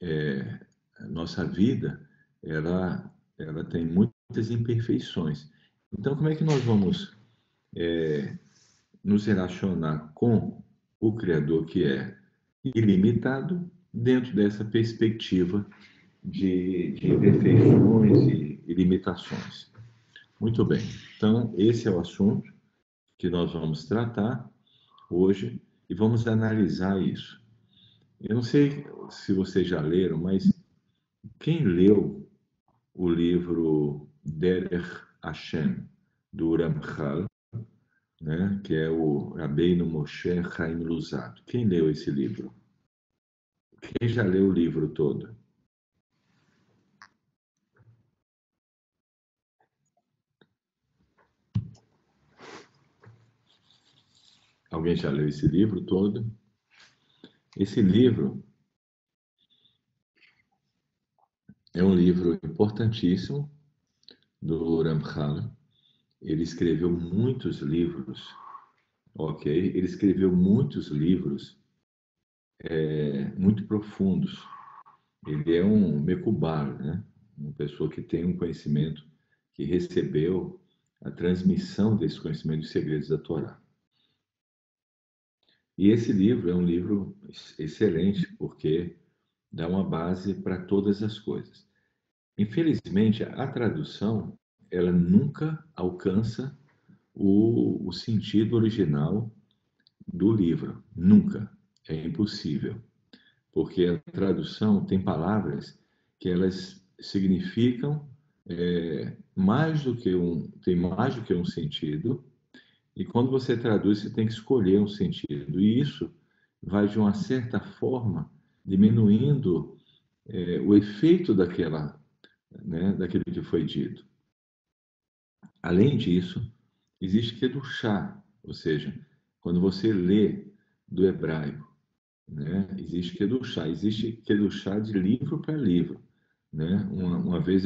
a nossa vida, ela tem muitas imperfeições. Então, como é que nós vamos nos relacionar com o Criador, que é ilimitado, dentro dessa perspectiva de imperfeições e limitações? Muito bem. Então, esse é o assunto que nós vamos tratar hoje e vamos analisar isso. Eu não sei se vocês já leram, mas quem leu o livro Derech Hashem, do Ramchal, né, que é o Rabbeinu Moshe Chaim Luzzatto? Quem leu esse livro? Quem já leu o livro todo? Alguém já leu esse livro todo? Esse livro é um livro importantíssimo do Ramchal. Ele escreveu muitos livros, ok? Ele escreveu muitos livros muito profundos. Ele é um mekubar, né? Uma pessoa que tem um conhecimento, que recebeu a transmissão desse conhecimento dos segredos da Torá. E esse livro é um livro excelente, porque dá uma base para todas as coisas. Infelizmente, a tradução, ela nunca alcança o sentido original do livro. Nunca. É impossível. Porque a tradução tem palavras que elas significam tem mais do que um sentido, e quando você traduz, você tem que escolher um sentido. E isso vai, de uma certa forma, diminuindo o efeito daquilo que foi dito. Além disso, existe kedushá, ou seja, quando você lê do hebraico, né, existe kedushá de livro para livro. Né? Uma vez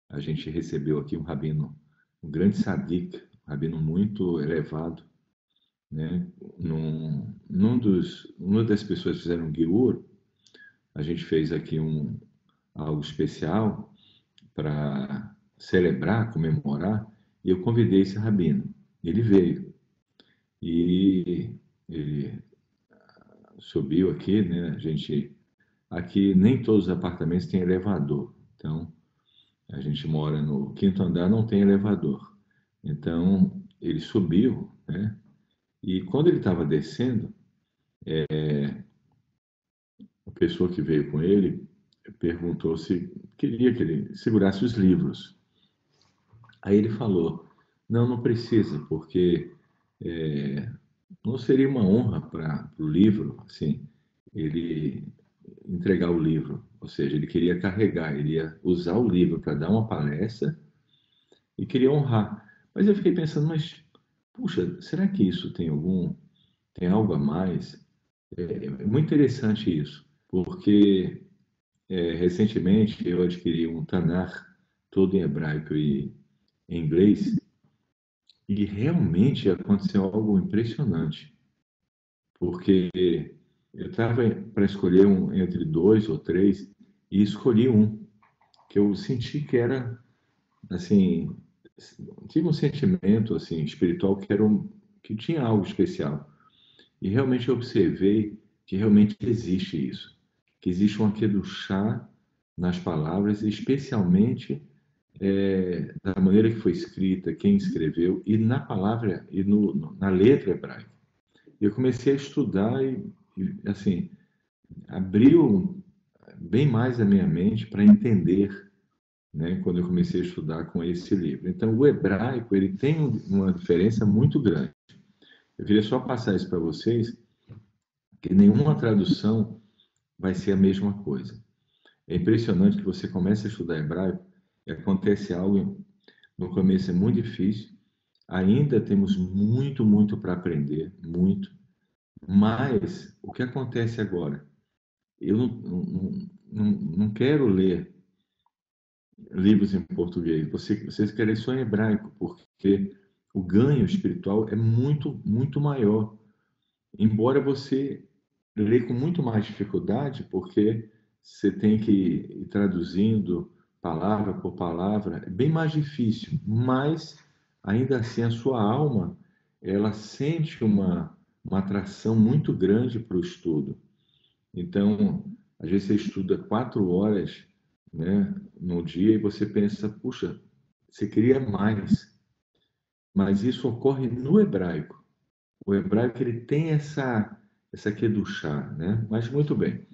a gente recebeu aqui um rabino, um grande sadik, um rabino muito elevado, né? Uma das pessoas que fizeram um giur, a gente fez aqui algo especial para celebrar, comemorar, e eu convidei esse rabino. Ele veio e ele subiu aqui, né? Aqui nem todos os apartamentos têm elevador, então a gente mora no quinto andar, não tem elevador. Então ele subiu, né? E quando ele estava descendo, a pessoa que veio com ele perguntou se queria que ele segurasse os livros. Aí ele falou: não, não precisa, porque não seria uma honra para o livro, assim, ele entregar o livro. Ou seja, ele queria carregar, ele ia usar o livro para dar uma palestra e queria honrar. Mas eu fiquei pensando, mas, puxa, será que isso tem algo a mais? É muito interessante isso, porque recentemente eu adquiri um Tanakh todo em hebraico e em inglês, e realmente aconteceu algo impressionante, porque eu estava para escolher entre dois ou três e escolhi um que eu senti que era assim, tive um sentimento assim espiritual que tinha algo especial. E realmente eu observei que realmente existe isso, que existe um aqueduchá nas palavras, especialmente da maneira que foi escrita, quem escreveu, e na palavra e na letra hebraica. Eu comecei a estudar assim, abriu bem mais a minha mente para entender, né, quando eu comecei a estudar com esse livro. Então, o hebraico ele tem uma diferença muito grande. Eu queria só passar isso para vocês, que nenhuma tradução vai ser a mesma coisa. É impressionante que você comece a estudar hebraico e acontece algo no começo é muito difícil, ainda temos muito, muito para aprender, muito, mas o que acontece agora? Eu não quero ler livros em português, vocês querem só em hebraico, porque o ganho espiritual é muito, muito maior. Embora você lê com muito mais dificuldade, porque você tem que ir traduzindo palavra por palavra, é bem mais difícil, mas ainda assim a sua alma, ela sente uma atração muito grande para o estudo. Então, às vezes você estuda 4 horas, né, no dia e você pensa, puxa, você queria mais, mas isso ocorre no hebraico. O hebraico ele tem essa kedushá, né? Mas muito bem.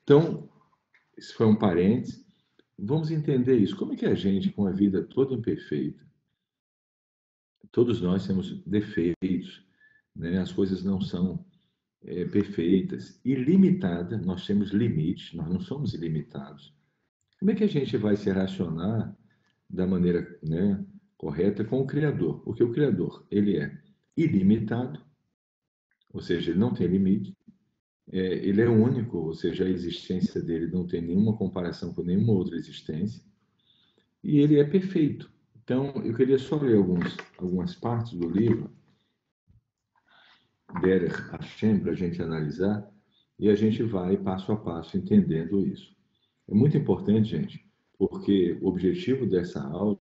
Então, isso foi um parênteses. Vamos entender isso. Como é que a gente, com a vida toda imperfeita, todos nós temos defeitos, né? As coisas não são perfeitas. Ilimitada, nós temos limites, nós não somos ilimitados. Como é que a gente vai se relacionar da maneira, né, correta com o Criador? Porque o Criador, ele é ilimitado, ou seja, ele não tem limite. Ele é único, ou seja, a existência dele não tem nenhuma comparação com nenhuma outra existência. E ele é perfeito. Então, eu queria só ler algumas partes do livro, Derech Hashem, para a gente analisar, e a gente vai passo a passo entendendo isso. É muito importante, gente, porque o objetivo dessa aula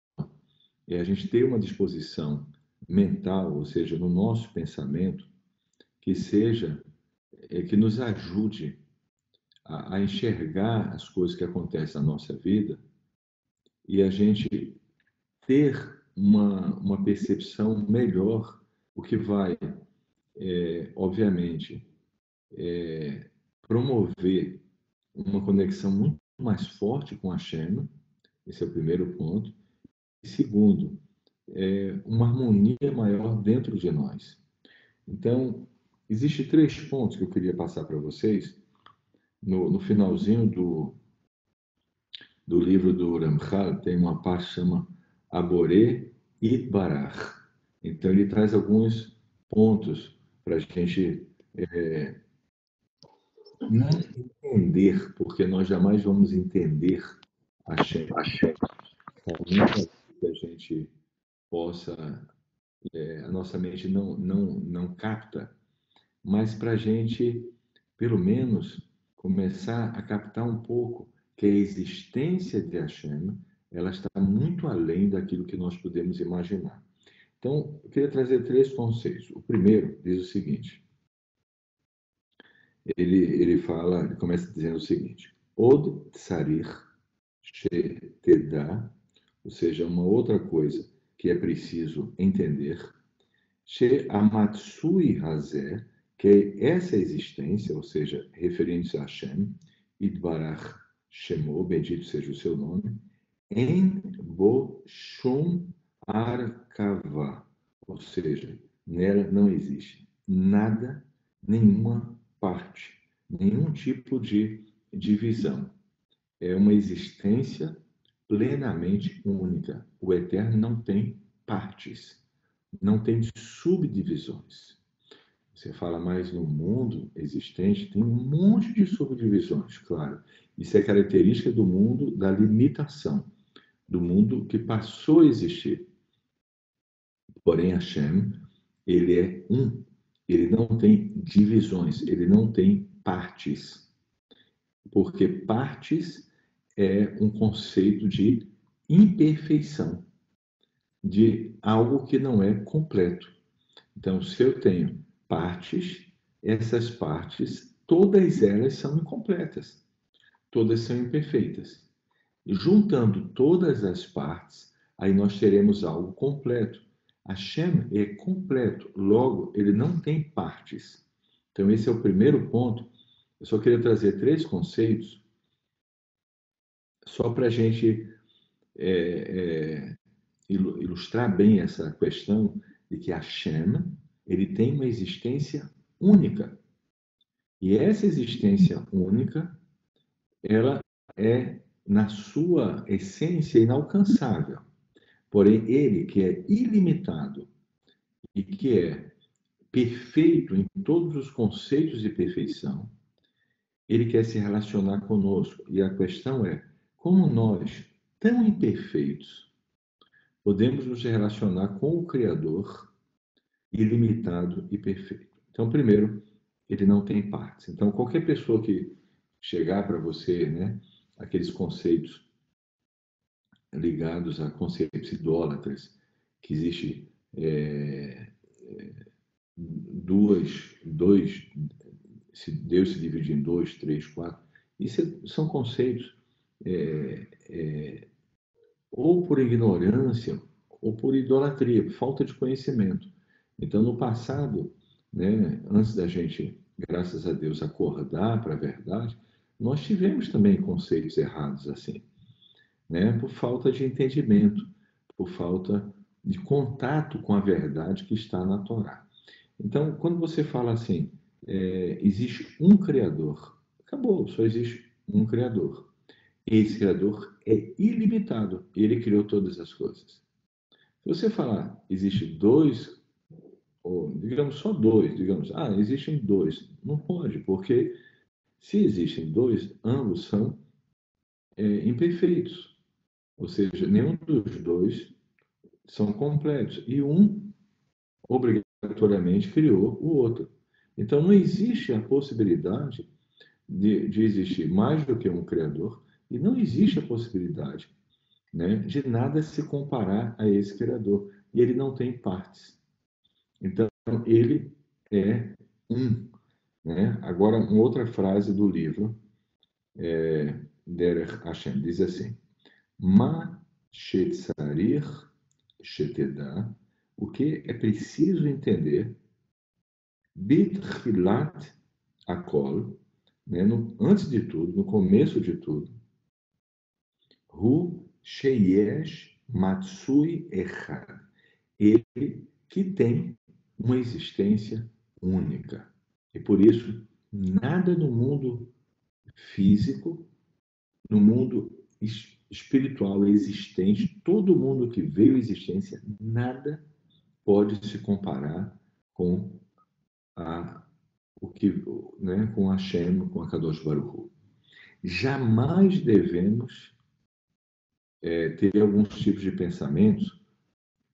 é a gente ter uma disposição mental, ou seja, no nosso pensamento, que seja, que nos ajude a enxergar as coisas que acontecem na nossa vida e a gente ter uma percepção melhor, o que vai, obviamente, promover uma conexão muito mais forte com a Hashem. Esse é o primeiro ponto. E segundo, uma harmonia maior dentro de nós. Então, existem 3 pontos que eu queria passar para vocês. No finalzinho do livro do Ramchal, tem uma parte que chama Aboré Itbarach. Então, ele traz alguns pontos para a gente não entender, porque nós jamais vamos entender a Hashem. Nunca que a gente possa, a nossa mente não capta, mas para a gente, pelo menos, começar a captar um pouco que a existência de Hashem, ela está muito além daquilo que nós podemos imaginar. Então, eu queria trazer 3 conceitos. O primeiro diz o seguinte, ele começa dizendo o seguinte, Od Tsarich Shetedá, ou seja, uma outra coisa que é preciso entender, She Amatsui Hazé, que é essa existência, ou seja, referente a Hashem, Idbarach Shemo, bendito seja o seu nome, En Bo Shum Arkava, ou seja, nela não existe nada, nenhuma parte, nenhum tipo de divisão. É uma existência plenamente única. O Eterno não tem partes, não tem subdivisões. Você fala mais no mundo existente, tem um monte de subdivisões, claro. Isso é característica do mundo da limitação, do mundo que passou a existir. Porém, Hashem, ele é um. Ele não tem divisões, ele não tem partes. Porque partes é um conceito de imperfeição, de algo que não é completo. Então, se eu tenho partes, essas partes, todas elas são incompletas, todas são imperfeitas. E juntando todas as partes, aí nós teremos algo completo. Hashem é completo, logo, ele não tem partes. Então, esse é o primeiro ponto. Eu só queria trazer 3 conceitos, só para a gente ilustrar bem essa questão de que Hashem, ele tem uma existência única. E essa existência única, ela é, na sua essência, inalcançável. Porém, ele que é ilimitado e que é perfeito em todos os conceitos de perfeição, ele quer se relacionar conosco. E a questão é, como nós, tão imperfeitos, podemos nos relacionar com o Criador ilimitado e perfeito? Então, primeiro, ele não tem partes. Então, qualquer pessoa que chegar para você, né, aqueles conceitos ligados a conceitos idólatras, que existe dois, se Deus se divide em dois, três, quatro, isso são conceitos é, é, ou por ignorância ou por idolatria, por falta de conhecimento. Então, no passado, né, antes da gente, graças a Deus, acordar para a verdade, nós tivemos também conceitos errados assim, né, por falta de entendimento, por falta de contato com a verdade que está na Torá. Então, quando você fala assim, existe um Criador, acabou, só existe um Criador. Esse Criador é ilimitado, ele criou todas as coisas. Se você falar, existe dois, ou digamos só dois, digamos, existem dois, não pode, porque se existem dois, ambos são imperfeitos, ou seja, nenhum dos dois são completos, e um obrigatoriamente criou o outro. Então, não existe a possibilidade de existir mais do que um Criador, e não existe a possibilidade, né, de nada se comparar a esse Criador. E ele não tem partes. Então, ele é um. Né? Agora, uma outra frase do livro, Derech Hashem, diz assim: Ma shetzarir shetedá, o que é preciso entender, bitchilat akol, né? Antes de tudo, no começo de tudo, hu sheyesh matsui echad, ele que tem uma existência única. E por isso, nada no mundo físico, no mundo espiritual existente, todo mundo que veio à existência, nada pode se comparar com o que, né, com Hashem, com a Kadosh Baruch Hu. Jamais devemos ter alguns tipos de pensamentos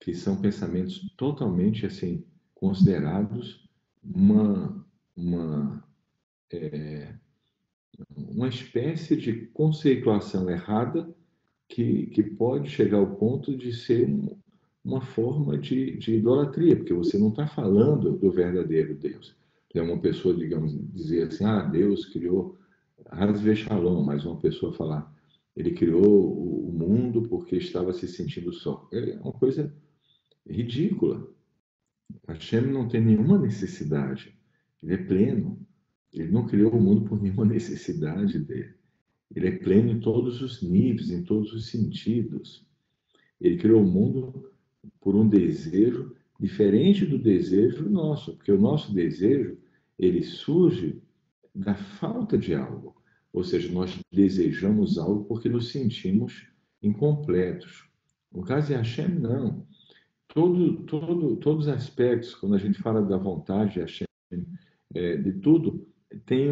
que são pensamentos totalmente assim considerados uma, uma espécie de conceituação errada que pode chegar ao ponto de ser uma forma de idolatria, porque você não está falando do verdadeiro Deus. É uma pessoa, digamos, dizer assim, Deus criou Hasve Shalom, mas uma pessoa falar, ele criou o mundo porque estava se sentindo só. É uma coisa ridícula. Hashem não tem nenhuma necessidade. Ele é pleno. Ele não criou o mundo por nenhuma necessidade dele. Ele é pleno em todos os níveis, em todos os sentidos. Ele criou o mundo por um desejo diferente do desejo nosso, porque o nosso desejo, ele surge da falta de algo. Ou seja, nós desejamos algo porque nos sentimos incompletos. No caso de Hashem, não. Todos os aspectos, quando a gente fala da vontade de Hashem, de tudo, tem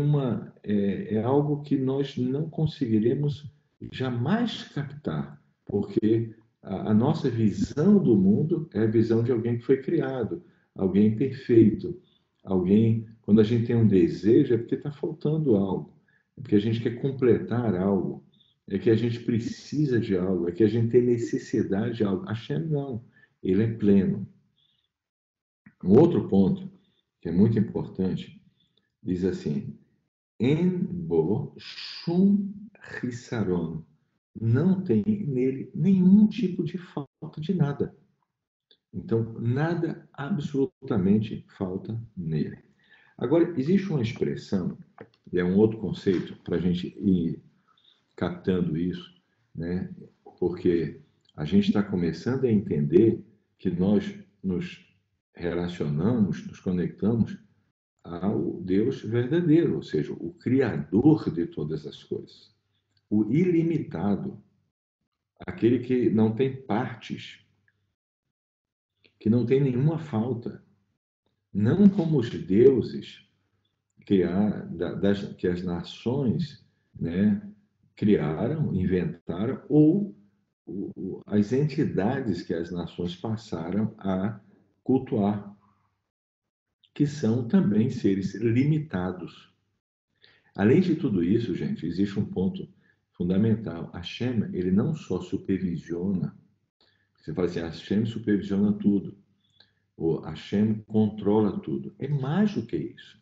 é algo que nós não conseguiremos jamais captar, porque a nossa visão do mundo é a visão de alguém que foi criado, alguém perfeito, alguém, quando a gente tem um desejo, é porque está faltando algo, é porque a gente quer completar algo, é que a gente precisa de algo, é que a gente tem necessidade de algo. Hashem não, ele é pleno. Um outro ponto, que é muito importante, diz assim, En bo shum hisaron. Não tem nele nenhum tipo de falta de nada. Então, nada absolutamente falta nele. Agora, existe uma expressão, e é um outro conceito, para a gente ir captando isso, né? Porque a gente está começando a entender que nós nos relacionamos, nos conectamos ao Deus verdadeiro, ou seja, o Criador de todas as coisas, o ilimitado, aquele que não tem partes, que não tem nenhuma falta, não como os deuses que as nações, né, criaram, inventaram, ou as entidades que as nações passaram a cultuar. que são também seres limitados. Além de tudo isso, gente, existe um ponto fundamental. Hashem, ele não só supervisiona, você fala assim, Hashem supervisiona tudo, ou Hashem controla tudo. É mais do que isso.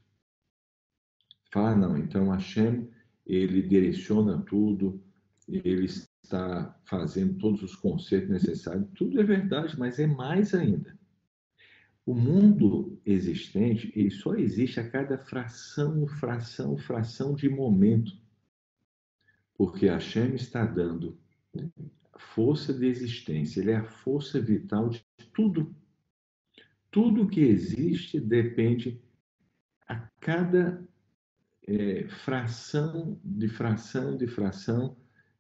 Fala, não, então Hashem, ele direciona tudo, ele está fazendo todos os consertos necessários, tudo é verdade, mas é mais ainda. O mundo existente, ele só existe a cada fração de momento, porque Hashem está dando força de existência, ele é a força vital de tudo. Tudo que existe depende a cada fração,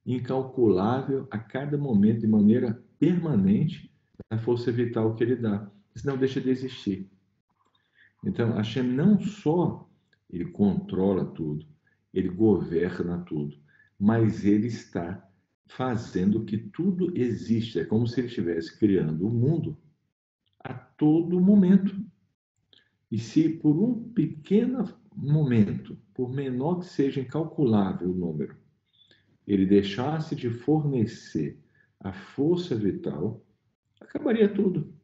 incalculável, a cada momento, de maneira permanente, a força vital que ele dá. Senão deixa de existir. Então, Hashem não só ele controla tudo, ele governa tudo, mas ele está fazendo que tudo exista. É como se ele estivesse criando o mundo a todo momento. E se por um pequeno momento, por menor que seja incalculável o número, ele deixasse de fornecer a força vital, acabaria tudo.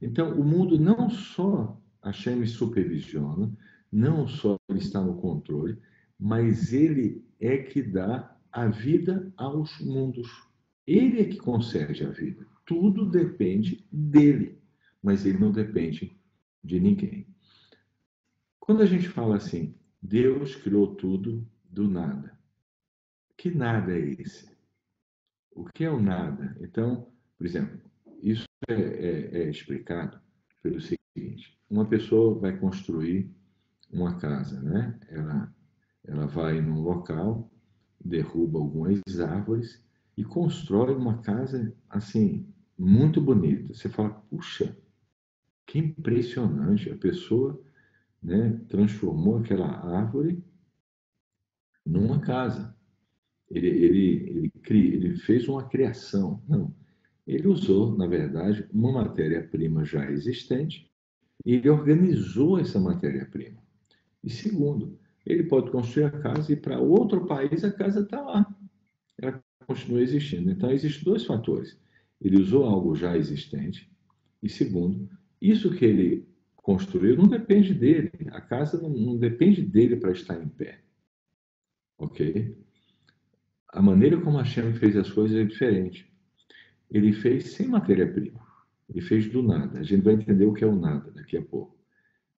Então, o mundo não só Hashem supervisiona, não só ele está no controle, mas ele é que dá a vida aos mundos. Ele é que concede a vida. Tudo depende dele, mas ele não depende de ninguém. Quando a gente fala assim, Deus criou tudo do nada. Que nada é esse? O que é o nada? Então, por exemplo, isso é explicado pelo seguinte: uma pessoa vai construir uma casa, né? Ela vai num local, derruba algumas árvores e constrói uma casa assim muito bonita. Você fala, puxa, que impressionante! A pessoa, né, transformou aquela árvore numa casa. Ele fez uma criação. Não. Ele usou, na verdade, uma matéria-prima já existente e ele organizou essa matéria-prima. E segundo, ele pode construir a casa e para outro país a casa está lá. Ela continua existindo. Então, existem dois fatores. Ele usou algo já existente e segundo, isso que ele construiu não depende dele. A casa não depende dele para estar em pé. Ok? A maneira como a Hashem fez as coisas é diferente. Ele fez sem matéria-prima. Ele fez do nada. A gente vai entender o que é o nada daqui a pouco.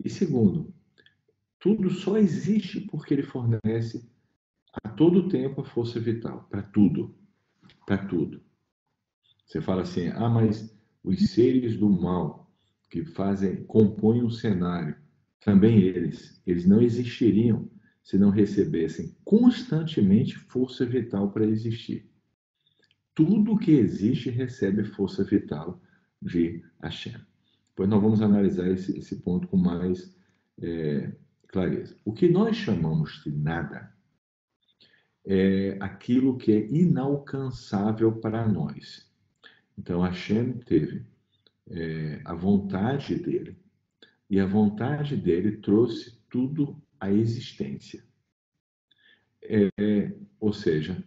E segundo, tudo só existe porque ele fornece a todo tempo a força vital, para tudo. Para tudo. Você fala assim, mas os seres do mal que compõem o cenário, também eles não existiriam se não recebessem constantemente força vital para existir. Tudo que existe recebe força vital de Hashem. Depois nós vamos analisar esse ponto com mais clareza. O que nós chamamos de nada é aquilo que é inalcançável para nós. Então, Hashem teve a vontade dele, e a vontade dele trouxe tudo à existência. Ou seja,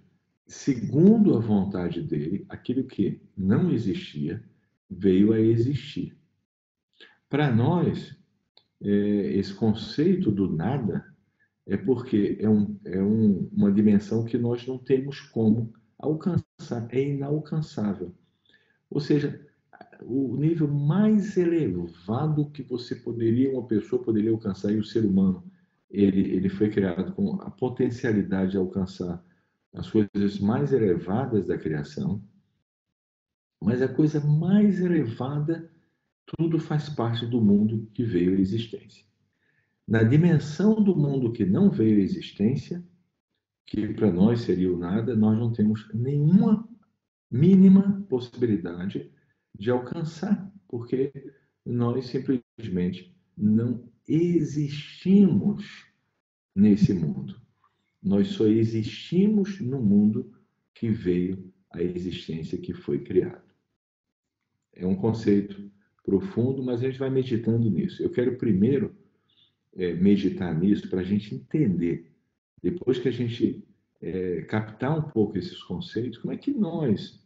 segundo a vontade dele, aquilo que não existia veio a existir. Para nós, esse conceito do nada é porque uma dimensão que nós não temos como alcançar, é inalcançável. Ou seja, o nível mais elevado que uma pessoa poderia alcançar, e o ser humano, ele foi criado com a potencialidade de alcançar as coisas mais elevadas da criação, mas a coisa mais elevada, tudo faz parte do mundo que veio à existência. Na dimensão do mundo que não veio à existência, que para nós seria o nada, nós não temos nenhuma mínima possibilidade de alcançar, porque nós simplesmente não existimos nesse mundo. Nós só existimos no mundo que veio à existência, que foi criado. É um conceito profundo, mas a gente vai meditando nisso. Eu quero primeiro meditar nisso para a gente entender, depois que a gente captar um pouco esses conceitos, como é que nós,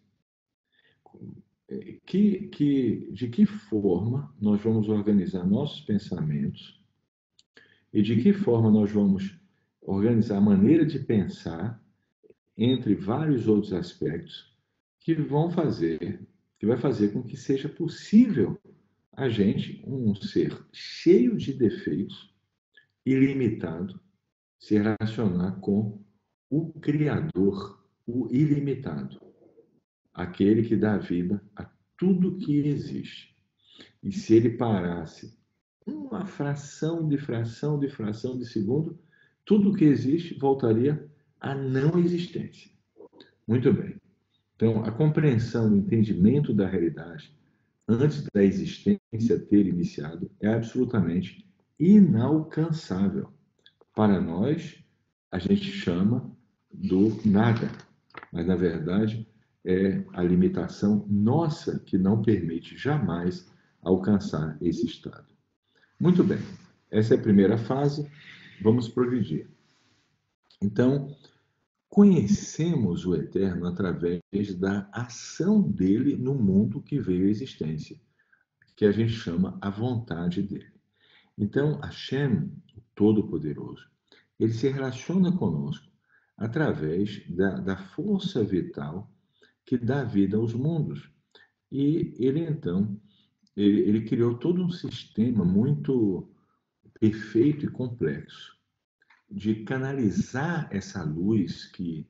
de que forma nós vamos organizar nossos pensamentos e de que forma nós vamos organizar a maneira de pensar entre vários outros aspectos que vai fazer com que seja possível a gente, um ser cheio de defeitos, ilimitado, se relacionar com o Criador, o ilimitado, aquele que dá vida a tudo que existe. E se ele parasse uma fração de segundo, tudo que existe voltaria à não existência. Muito bem. Então, a compreensão, o entendimento da realidade antes da existência ter iniciado é absolutamente inalcançável. Para nós, a gente chama do nada, mas na verdade é a limitação nossa que não permite jamais alcançar esse estado. Muito bem, essa é a primeira fase, vamos progredir. Então, conhecemos o Eterno através da ação dele no mundo que veio à existência, que a gente chama a vontade dele. Então, Hashem, o Todo-Poderoso, ele se relaciona conosco através da força vital que dá vida aos mundos. E ele, então, ele criou todo um sistema muito perfeito e complexo de canalizar essa luz que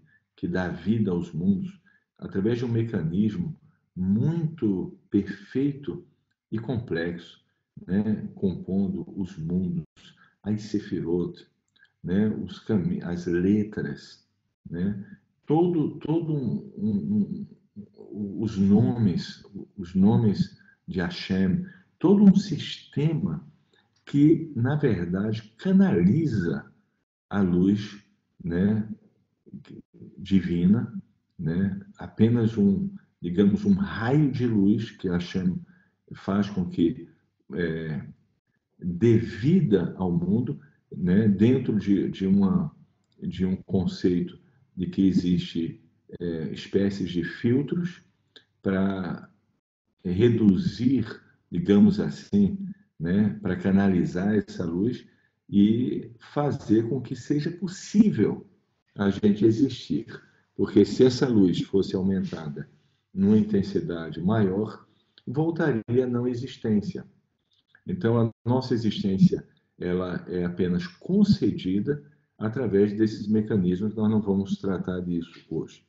dá vida aos mundos através de um mecanismo muito perfeito e complexo, né? Compondo os mundos, as sefirot, né? As letras, né? Os nomes de Hashem, todo um sistema que, na verdade, canaliza a luz, né, divina, né, apenas digamos, um raio de luz que Hashem faz com que dê vida ao mundo, né, dentro de um conceito de que existe espécies de filtros para reduzir, digamos assim, né, para canalizar essa luz e fazer com que seja possível a gente existir. Porque se essa luz fosse aumentada numa intensidade maior, voltaria à não existência. Então, a nossa existência ela é apenas concedida através desses mecanismos. Nós não vamos tratar disso hoje.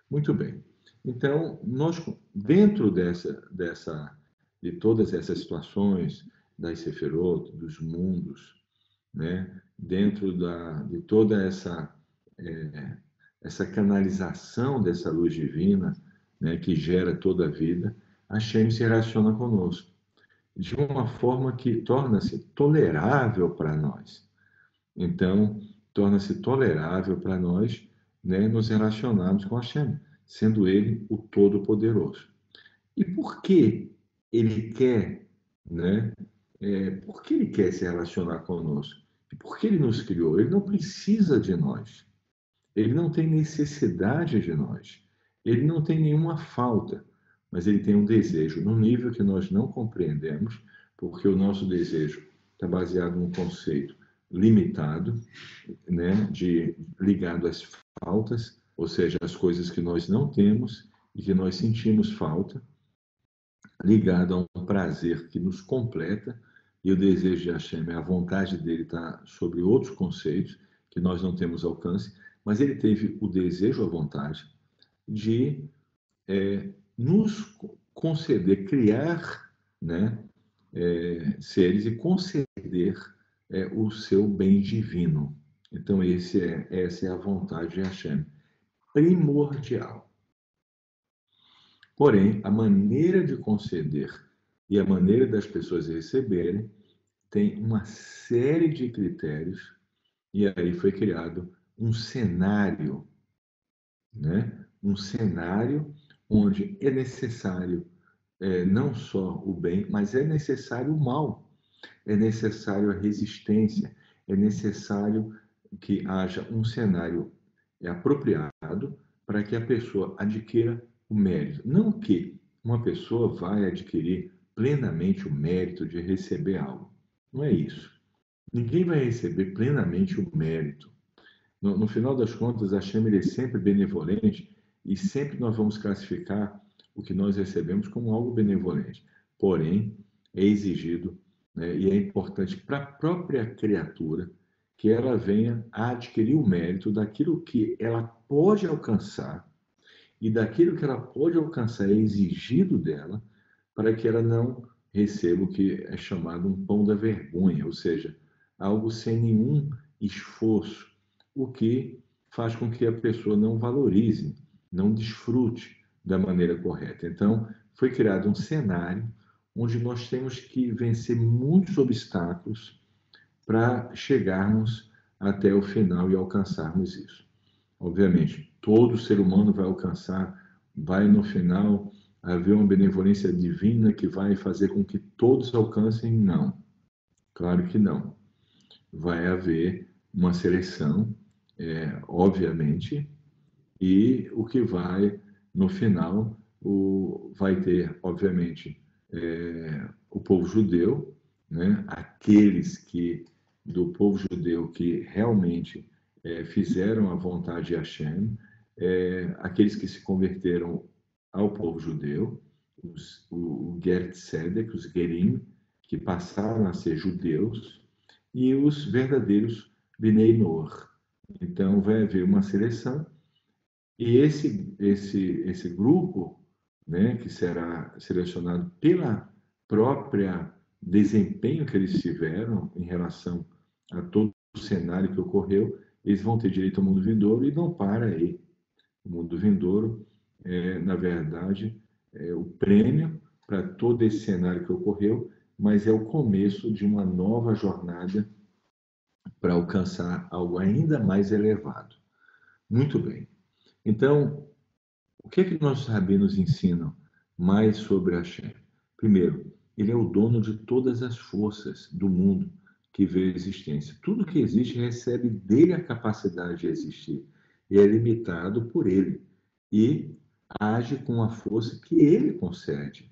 Muito bem. Então, nós, dentro de todas essas situações, das Sefirot, dos mundos, né? Dentro de toda essa canalização dessa luz divina, né? Que gera toda a vida, a Hashem se relaciona conosco de uma forma que torna-se tolerável para nós. Então, torna-se tolerável para nós, né, nos relacionarmos com Hashem, sendo Ele o Todo-Poderoso. E por que Ele quer, né? Por que Ele quer se relacionar conosco? E por que Ele nos criou? Ele não precisa de nós. Ele não tem necessidade de nós. Ele não tem nenhuma falta, mas ele tem um desejo num nível que nós não compreendemos, porque o nosso desejo está baseado num conceito limitado, né, ligado às faltas, ou seja, às coisas que nós não temos e que nós sentimos falta, ligado a um prazer que nos completa, e o desejo de Hashem, a vontade dele está sobre outros conceitos que nós não temos alcance, mas ele teve o desejo, a vontade de nos conceder, criar, né, seres e conceder o seu bem divino. Então, essa é a vontade de Hashem, primordial. Porém, a maneira de conceder e a maneira das pessoas receberem tem uma série de critérios, e aí foi criado um cenário, né? Um cenário onde é necessário não só o bem, mas é necessário o mal, é necessário a resistência, é necessário que haja um cenário apropriado para que a pessoa adquira o mérito. Não que uma pessoa vai adquirir plenamente o mérito de receber algo. Não é isso. Ninguém vai receber plenamente o mérito. No final das contas, a Hashem ele é sempre benevolente e sempre nós vamos classificar o que nós recebemos como algo benevolente. Porém, é exigido, né, e é importante para a própria criatura que ela venha a adquirir o mérito daquilo que ela pode alcançar e daquilo que ela pode alcançar é exigido dela para que ela não receba o que é chamado um pão da vergonha, ou seja, algo sem nenhum esforço, o que faz com que a pessoa não valorize, não desfrute da maneira correta. Então, foi criado um cenário onde nós temos que vencer muitos obstáculos para chegarmos até o final e alcançarmos isso. Obviamente, todo ser humano vai alcançar, vai no final haver uma benevolência divina que vai fazer com que todos alcancem? Não, claro que não. Vai haver uma seleção, obviamente, e o que vai, no final, vai ter, obviamente, o povo judeu, né? Aqueles que, do povo judeu que realmente fizeram a vontade de Hashem, aqueles que se converteram ao povo judeu, o Ger Tzedek, os Gerim, que passaram a ser judeus, e os verdadeiros Bnei Noach. Então, vai haver uma seleção e esse grupo, né, que será selecionado pela própria desempenho que eles tiveram em relação a todo o cenário que ocorreu, eles vão ter direito ao mundo vindouro e não para aí. O mundo vindouro na verdade, o prêmio para todo esse cenário que ocorreu, mas é o começo de uma nova jornada para alcançar algo ainda mais elevado. Muito bem. Então, o que é que nossos rabinos ensinam mais sobre Hashem? Primeiro, ele é o dono de todas as forças do mundo que vê a existência. Tudo que existe recebe dele a capacidade de existir e é limitado por ele e age com a força que ele concede.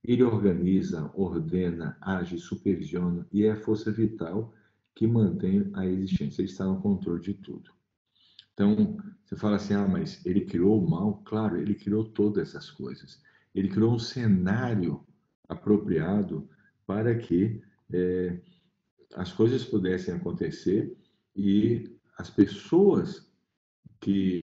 Ele organiza, ordena, age, supervisiona e é a força vital que mantém a existência. Ele está no controle de tudo. Então, você fala assim, mas ele criou o mal? Claro, ele criou todas essas coisas. Ele criou um cenário apropriado para que as coisas pudessem acontecer e as pessoas que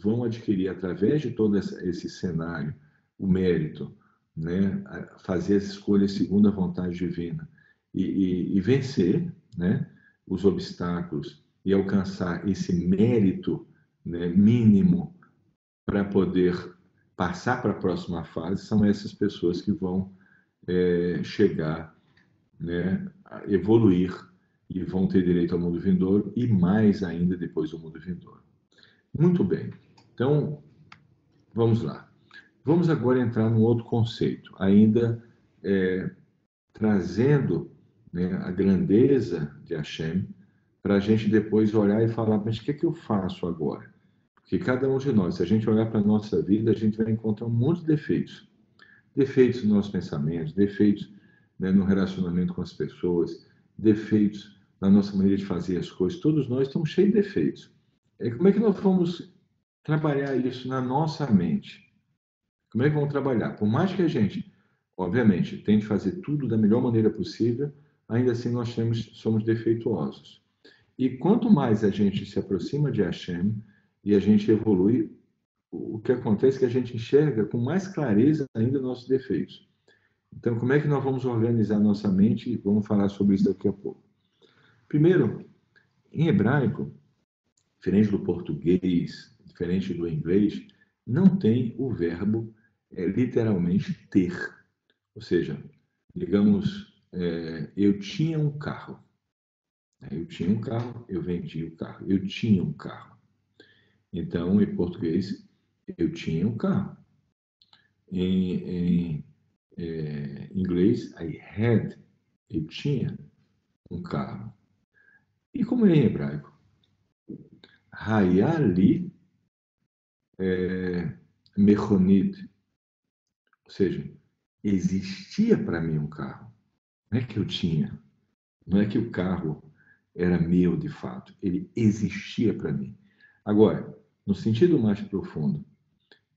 vão adquirir, através de todo esse cenário, o mérito, né, fazer as escolhas segundo a vontade divina e vencer, né, os obstáculos e alcançar esse mérito, né, mínimo para poder passar para a próxima fase, são essas pessoas que vão chegar, né, a evoluir e vão ter direito ao mundo vindouro e mais ainda depois do mundo vindouro. Muito bem. Então, vamos lá. Vamos agora entrar num outro conceito, ainda trazendo, né, a grandeza de Hashem, para a gente depois olhar e falar, mas o que é que eu faço agora? Porque cada um de nós, se a gente olhar para a nossa vida, a gente vai encontrar um monte de defeitos. Defeitos nos nossos pensamentos, defeitos, né, no relacionamento com as pessoas, defeitos na nossa maneira de fazer as coisas. Todos nós estamos cheios de defeitos. Como é que nós vamos trabalhar isso na nossa mente? Como é que vamos trabalhar? Por mais que a gente, obviamente, tente fazer tudo da melhor maneira possível, ainda assim nós somos defeituosos. E quanto mais a gente se aproxima de Hashem e a gente evolui, o que acontece é que a gente enxerga com mais clareza ainda nossos defeitos. Então, como é que nós vamos organizar nossa mente? Vamos falar sobre isso daqui a pouco. Primeiro, em hebraico, diferente do português, diferente do inglês, não tem o verbo literalmente ter. Ou seja, digamos, eu tinha um carro. Eu tinha um carro, eu vendi o carro. Eu tinha um carro. Então, em português, eu tinha um carro. Em Em inglês, I had, eu tinha um carro. E como é em hebraico? Hayali mechonit, ou seja, existia para mim um carro. Não é que eu tinha, não é que o carro era meu de fato, ele existia para mim. Agora, no sentido mais profundo,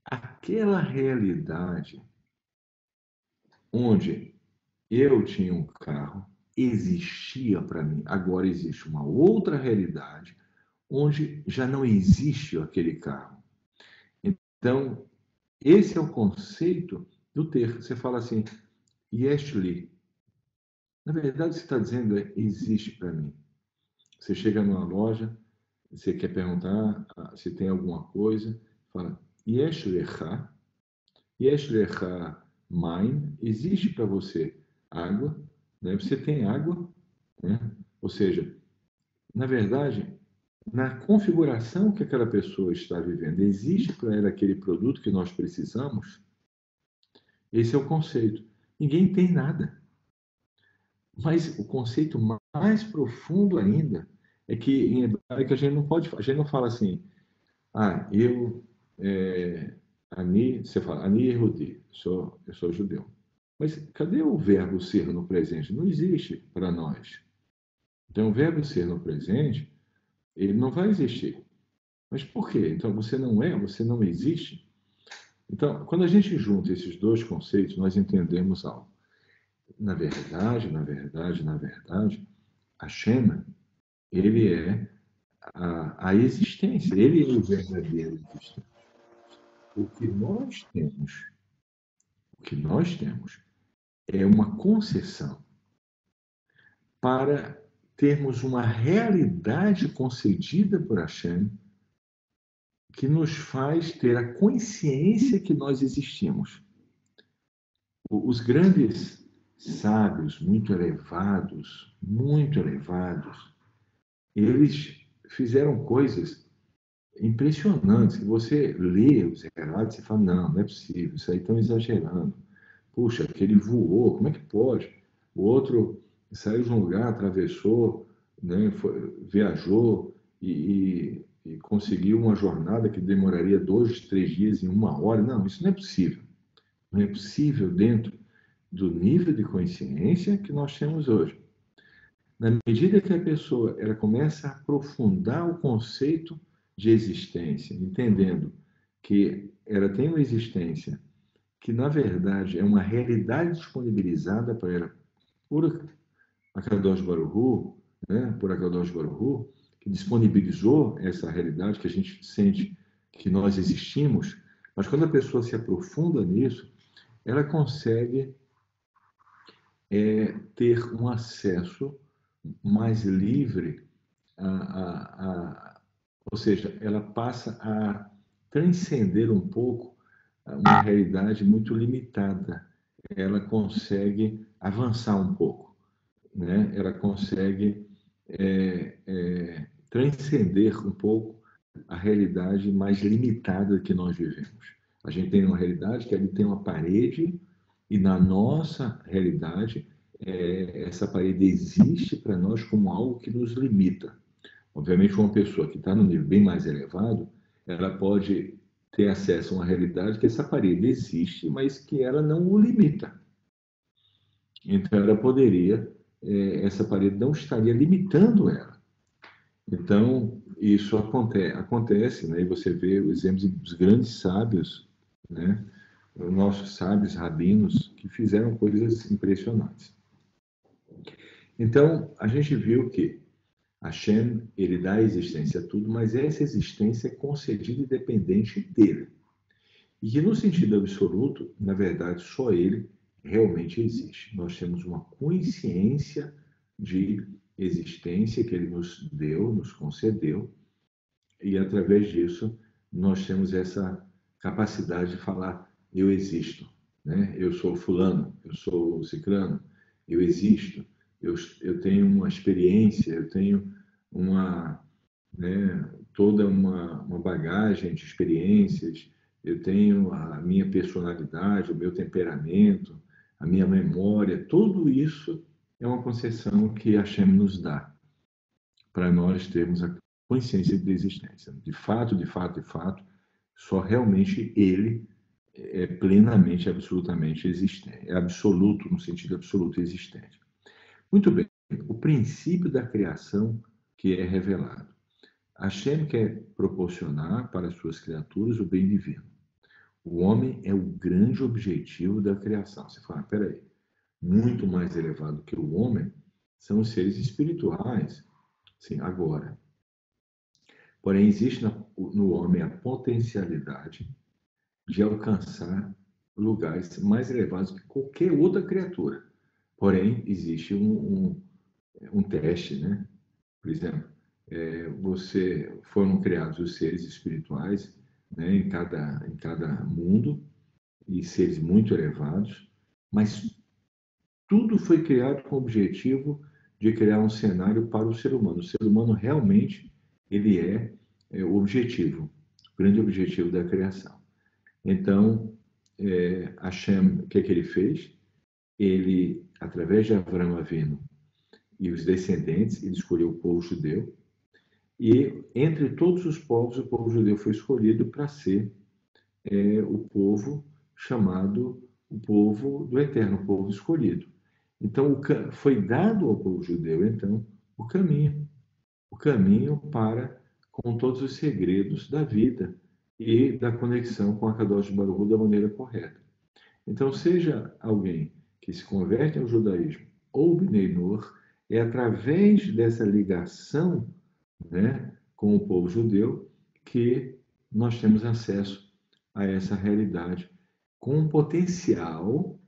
aquela realidade onde eu tinha um carro existia para mim. Agora existe uma outra realidade onde já não existe aquele carro. Então, esse é o conceito do ter. Você fala assim, Yeshli. Na verdade, o que você está dizendo é existe para mim. Você chega numa loja, você quer perguntar se tem alguma coisa, fala Yesh lecha, Yesh lecha mine, existe para você água, né? Você tem água, né? Ou seja, na verdade, na configuração que aquela pessoa está vivendo, existe para ela aquele produto que nós precisamos? Esse é o conceito. Ninguém tem nada. Mas o conceito mais profundo ainda é que em hebraico a gente não pode, a gente não fala assim, eu, você fala, Ani Yehudi, eu sou judeu. Mas cadê o verbo ser no presente? Não existe para nós. Então, o verbo ser no presente, ele não vai existir. Mas por quê? Então, você não é, você não existe? Então, quando a gente junta esses dois conceitos, nós entendemos algo. Na verdade, a Shema, ele é a existência, ele é o verdadeiro existente. O que nós temos, o que nós temos é uma concessão para termos uma realidade concedida por Hashem que nos faz ter a consciência que nós existimos. Os grandes sábios, muito elevados, eles fizeram coisas impressionantes, que você lê os relatos e fala, não, não é possível, isso aí estão exagerando. Puxa, aquele voou, como é que pode? O outro saiu de um lugar, atravessou, né, viajou e conseguiu uma jornada que demoraria 2, 3 dias em 1 hora. Não, isso não é possível. Não é possível dentro do nível de consciência que nós temos hoje. Na medida que a pessoa ela começa a aprofundar o conceito de existência, entendendo que ela tem uma existência que, na verdade, é uma realidade disponibilizada para ela por Akadosh Baruch Hu, né? Por Akadosh Baruch Hu, que disponibilizou essa realidade que a gente sente que nós existimos, mas quando a pessoa se aprofunda nisso, ela consegue ter um acesso mais livre, ou seja, ela passa a transcender um pouco uma realidade muito limitada. Ela consegue avançar um pouco, né? Ela consegue transcender um pouco a realidade mais limitada que nós vivemos. A gente tem uma realidade que ali tem uma parede e na nossa realidade essa parede existe para nós como algo que nos limita. Obviamente, uma pessoa que está no nível bem mais elevado, ela pode ter acesso a uma realidade que essa parede existe, mas que ela não o limita. Então, ela poderia, essa parede não estaria limitando ela. Então, isso acontece, né? E você vê o exemplo dos grandes sábios, né? Os nossos sábios rabinos que fizeram coisas impressionantes. Então, a gente viu que Hashem, ele dá existência a tudo, mas essa existência é concedida e dependente dele. E que, no sentido absoluto, na verdade, só ele realmente existe. Nós temos uma consciência de existência que ele nos deu, nos concedeu, e através disso nós temos essa capacidade de falar: eu existo, né? Eu sou fulano, eu sou ciclano, eu existo, eu tenho uma experiência, eu tenho uma, né, toda uma bagagem de experiências, eu tenho a minha personalidade, o meu temperamento, a minha memória, tudo isso é uma concessão que Hashem nos dá para nós termos a consciência de existência. De fato, de fato, de fato, só realmente Ele é plenamente, absolutamente existente. É absoluto, no sentido absoluto, existente. Muito bem. O princípio da criação que é revelado. Hashem quer proporcionar para as suas criaturas o bem divino. O homem é o grande objetivo da criação. Você fala, peraí, muito mais elevado que o homem são os seres espirituais. Sim, agora. Porém, existe no homem a potencialidade de alcançar lugares mais elevados que qualquer outra criatura. Porém, existe um teste, né? Por exemplo, foram criados os seres espirituais, né, em cada mundo, e seres muito elevados, mas tudo foi criado com o objetivo de criar um cenário para o ser humano. O ser humano realmente ele é o objetivo, o grande objetivo da criação. Então, Hashem, o que ele fez? Ele, através de Avraham Avinu e os descendentes, ele escolheu o povo judeu, e entre todos os povos, o povo judeu foi escolhido para ser o povo chamado o povo do Eterno, o povo escolhido. Então, foi dado ao povo judeu, então, o caminho para, com todos os segredos da vida e da conexão com a Kadosh Baruch Hu da maneira correta. Então, seja alguém que se converte ao judaísmo ou Bnei Noach, é através dessa ligação, né, com o povo judeu que nós temos acesso a essa realidade com o potencial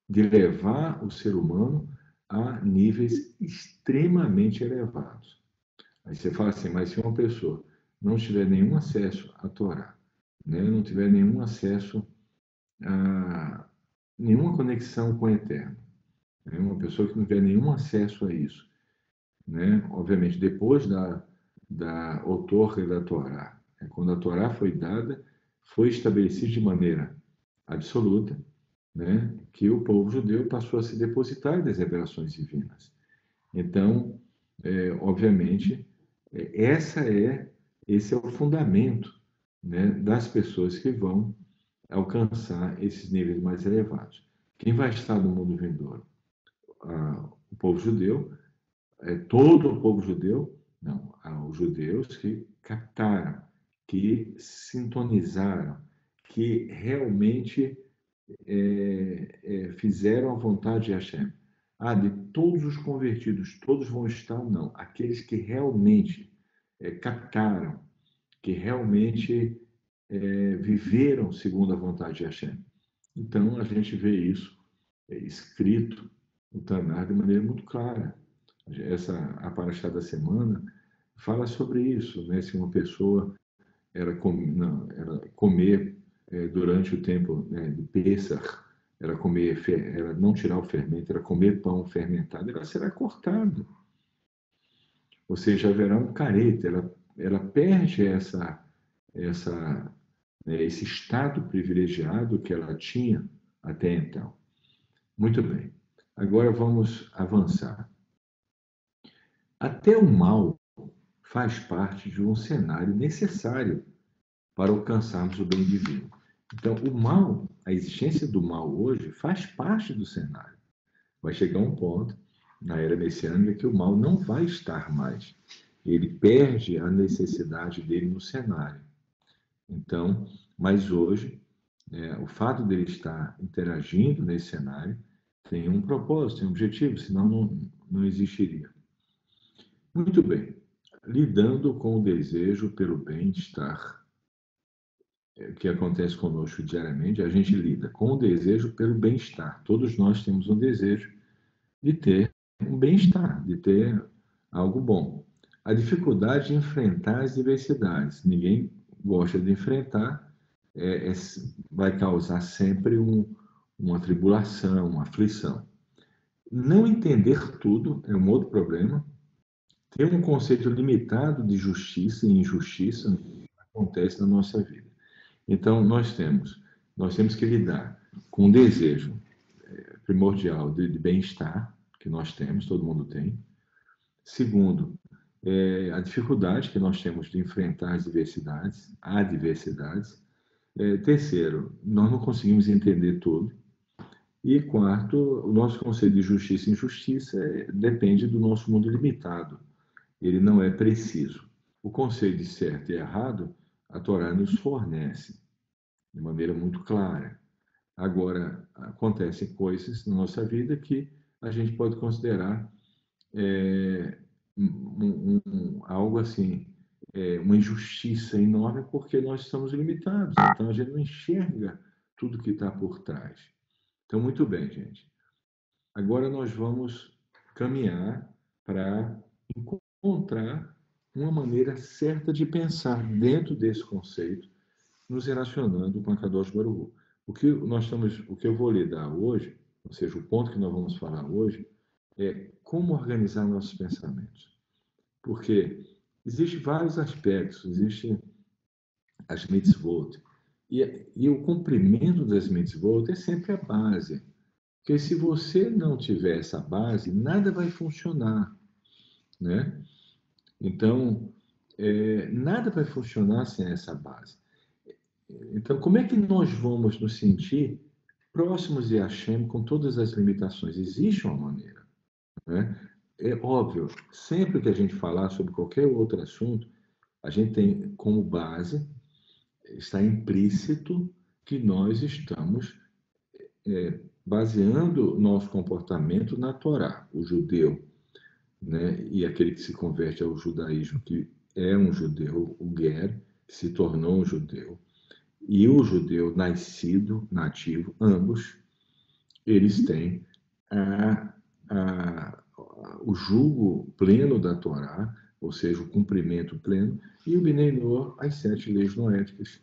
de levar o ser humano a níveis extremamente elevados. Aí você fala assim, mas se uma pessoa não tiver nenhum acesso à Torá, né, não tiver nenhum acesso a nenhuma conexão com o Eterno, né, uma pessoa que não tiver nenhum acesso a isso, né, obviamente depois da outorga da Torá, né, quando a Torá foi dada, foi estabelecido de maneira absoluta, né, que o povo judeu passou a se depositar das revelações divinas. Então, obviamente, esse é o fundamento, né, das pessoas que vão alcançar esses níveis mais elevados. Quem vai estar no mundo vindouro? O povo judeu, todo o povo judeu? Não, os judeus que captaram, que sintonizaram, que realmente fizeram a vontade de Hashem. De todos os convertidos, todos vão estar ou não? Aqueles que realmente captaram, que realmente viveram segundo a vontade de Hashem. Então, a gente vê isso escrito no Tanar de maneira muito clara. A Parashá da semana fala sobre isso, né? Se uma pessoa ela comer durante o tempo, né, do Pêssar, ela não tirar o fermento, ela comer pão fermentado, ela será cortada. Ou seja, haverá um careta, ela perde esse estado privilegiado que ela tinha até então. Muito bem. Agora vamos avançar. Até o mal faz parte de um cenário necessário para alcançarmos o bem divino. Então, o mal, a existência do mal hoje, faz parte do cenário. Vai chegar um ponto, na era messiânica, que o mal não vai estar mais. Ele perde a necessidade dele no cenário. Então, mas hoje, o fato dele estar interagindo nesse cenário tem um propósito, tem um objetivo, senão não existiria. Muito bem. Lidando com o desejo pelo bem-estar, que acontece conosco diariamente, a gente lida com o desejo pelo bem-estar. Todos nós temos um desejo de ter um bem-estar, de ter algo bom. A dificuldade de enfrentar as diversidades. Ninguém gosta de enfrentar, vai causar sempre uma tribulação, uma aflição. Não entender tudo é um outro problema. Ter um conceito limitado de justiça e injustiça acontece na nossa vida. Então, nós temos que lidar com o desejo primordial de bem-estar, que nós temos, todo mundo tem. Segundo, a dificuldade que nós temos de enfrentar as adversidades. Terceiro, nós não conseguimos entender tudo. E quarto, o nosso conceito de justiça e injustiça depende do nosso mundo limitado. Ele não é preciso. O conceito de certo e errado, a Torá nos fornece de maneira muito clara. Agora, acontecem coisas na nossa vida que a gente pode considerar algo assim, uma injustiça enorme, porque nós estamos limitados. Então, a gente não enxerga tudo que está por trás. Então, muito bem, gente. Agora nós vamos caminhar para encontrar uma maneira certa de pensar dentro desse conceito, nos relacionando com a Kadosh Baruch Hu. O que eu vou lidar hoje, ou seja, o ponto que nós vamos falar hoje, é como organizar nossos pensamentos. Porque existem vários aspectos, existem as mitzvot, e o cumprimento das mitzvot é sempre a base. Porque se você não tiver essa base, nada vai funcionar, né? Então, nada vai funcionar sem essa base. Então, como é que nós vamos nos sentir próximos de Hashem com todas as limitações? Existe uma maneira, né? É óbvio, sempre que a gente falar sobre qualquer outro assunto, a gente tem como base, está implícito que nós estamos baseando nosso comportamento na Torá. O judeu, né, e aquele que se converte ao judaísmo, que é um judeu, o ger, que se tornou um judeu, e o judeu nascido, nativo, ambos, eles têm o jugo pleno da Torá, ou seja, o cumprimento pleno, e o Bnei Noach, as 7 leis noéticas,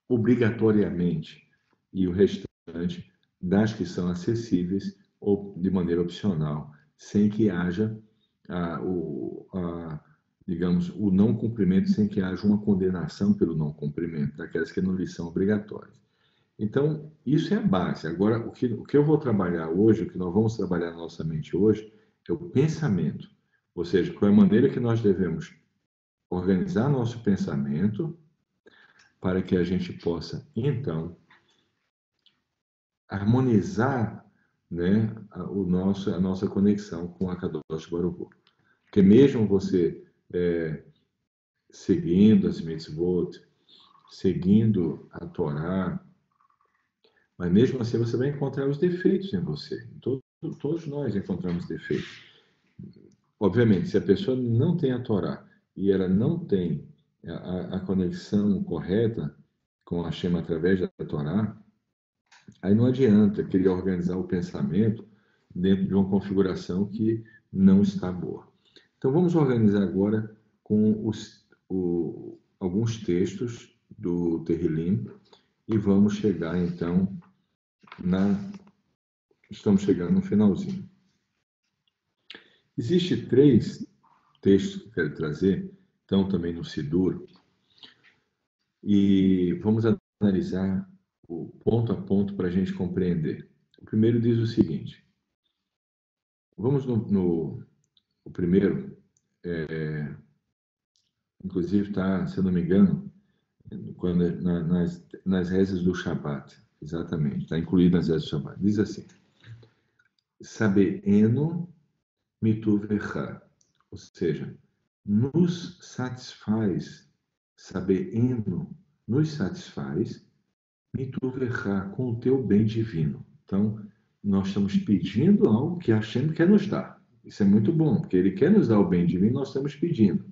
obrigatoriamente, e o restante das que são acessíveis ou de maneira opcional, sem que haja digamos, o não cumprimento, sem que haja uma condenação pelo não cumprimento, daquelas que não lhes são obrigatórias. Então, isso é a base. Agora, o que eu vou trabalhar hoje, o que nós vamos trabalhar na nossa mente hoje, é o pensamento. Ou seja, qual é a maneira que nós devemos organizar nosso pensamento para que a gente possa, então, harmonizar, né, a nossa conexão com a Kadosh Baruch Hu. Porque mesmo você seguindo as mitzvot, seguindo a Torá, mas mesmo assim você vai encontrar os defeitos em você. Todos nós encontramos defeitos. Obviamente, se a pessoa não tem a Torá e ela não tem a conexão correta com a Hashem através da Torá, aí não adianta querer organizar o pensamento dentro de uma configuração que não está boa. Então, vamos organizar agora com alguns textos do Terrilim e vamos chegar, então, estamos chegando no finalzinho. Existem 3 textos que eu quero trazer, estão também no Sidur, e vamos analisar o ponto a ponto para a gente compreender. O primeiro diz o seguinte, vamos o primeiro, inclusive está, se eu não me engano, nas rezas do Shabat, exatamente, está incluído nas rezas do Shabat. Diz assim, Sabeeno mituvecha, ou seja, nos satisfaz, Sabeeno nos satisfaz, mituvecha, com o teu bem divino. Então, nós estamos pedindo algo que Hashem quer nos dar. Isso é muito bom, porque Ele quer nos dar o bem divino, nós estamos pedindo.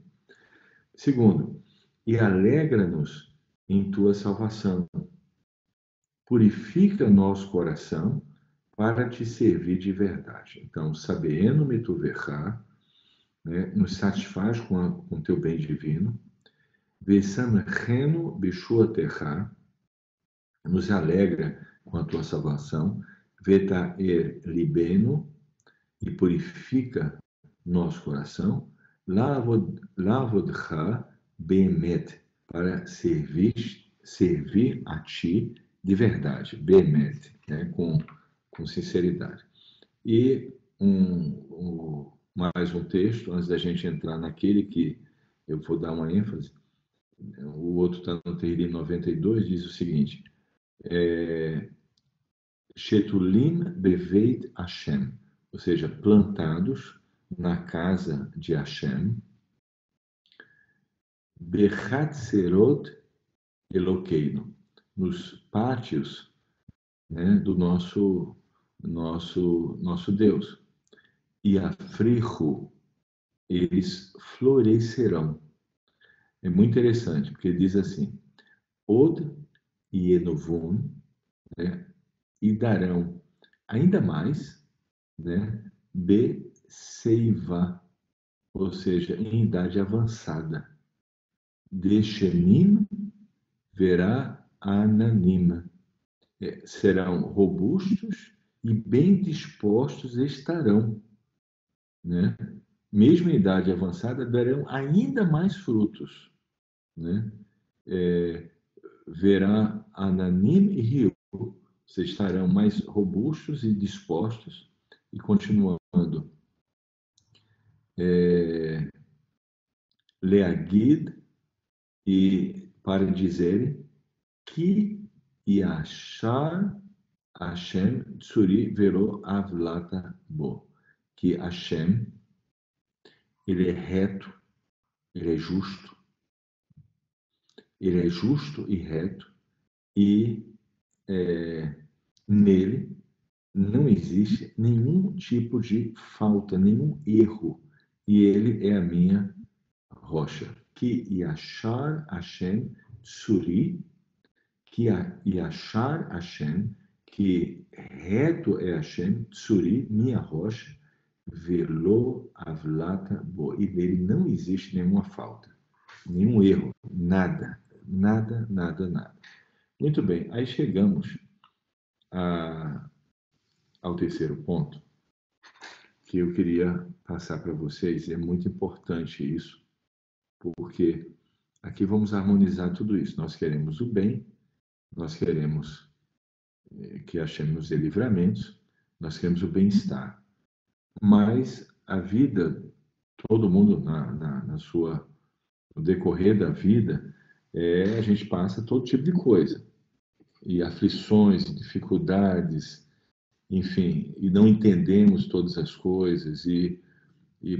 Segundo, e alegra-nos em tua salvação. Purifica nosso coração para te servir de verdade. Então, sabendo me tu verá, né, nos satisfaz com teu bem divino. Vesamreno bishua terra, nos alegra com a tua salvação. Vetaer libeno, e purifica nosso coração. Lavodcha bemet, para servir a ti de verdade, bemet, né? com com sinceridade. E mais um texto, antes da gente entrar naquele que eu vou dar uma ênfase. O outro está no Tehillim 92, diz o seguinte: Shetulim beveit Hashem, ou seja, plantados na casa de Hashem, Bechatserot Elokeinu, nos pátios, né, do nosso Deus. E Afrihu, eles florescerão. É muito interessante, porque diz assim: Od e Enovum, né, e darão ainda mais, né, Seiva, ou seja, em idade avançada. De Shenim verá Ananim. Serão robustos e bem dispostos estarão, né? Mesmo em idade avançada, darão ainda mais frutos, né? Verá Ananim e Rio, vocês estarão mais robustos e dispostos. E continuando, Leagid, e para dizerem que Yashar Hashem Tsuri Vero Avlata Bo, que Hashem, ele é reto, ele é justo e reto, e nele não existe nenhum tipo de falta, nenhum erro, e ele é a minha rocha. Que Yashar Hashem Tsuri, que Yashar Hashem, que reto é Hashem, Tsuri, minha rocha, Velo Avlata Bo, e dele não existe nenhuma falta, nenhum erro, nada. Muito bem, aí chegamos ao terceiro ponto, que eu queria passar para vocês. É muito importante isso, porque aqui vamos harmonizar tudo isso. Nós queremos o bem, nós queremos que Hashem nos dê livramentos, nós queremos o bem-estar. Mas a vida, todo mundo no decorrer da vida, a gente passa todo tipo de coisa. E aflições, dificuldades, enfim, e não entendemos todas as coisas, e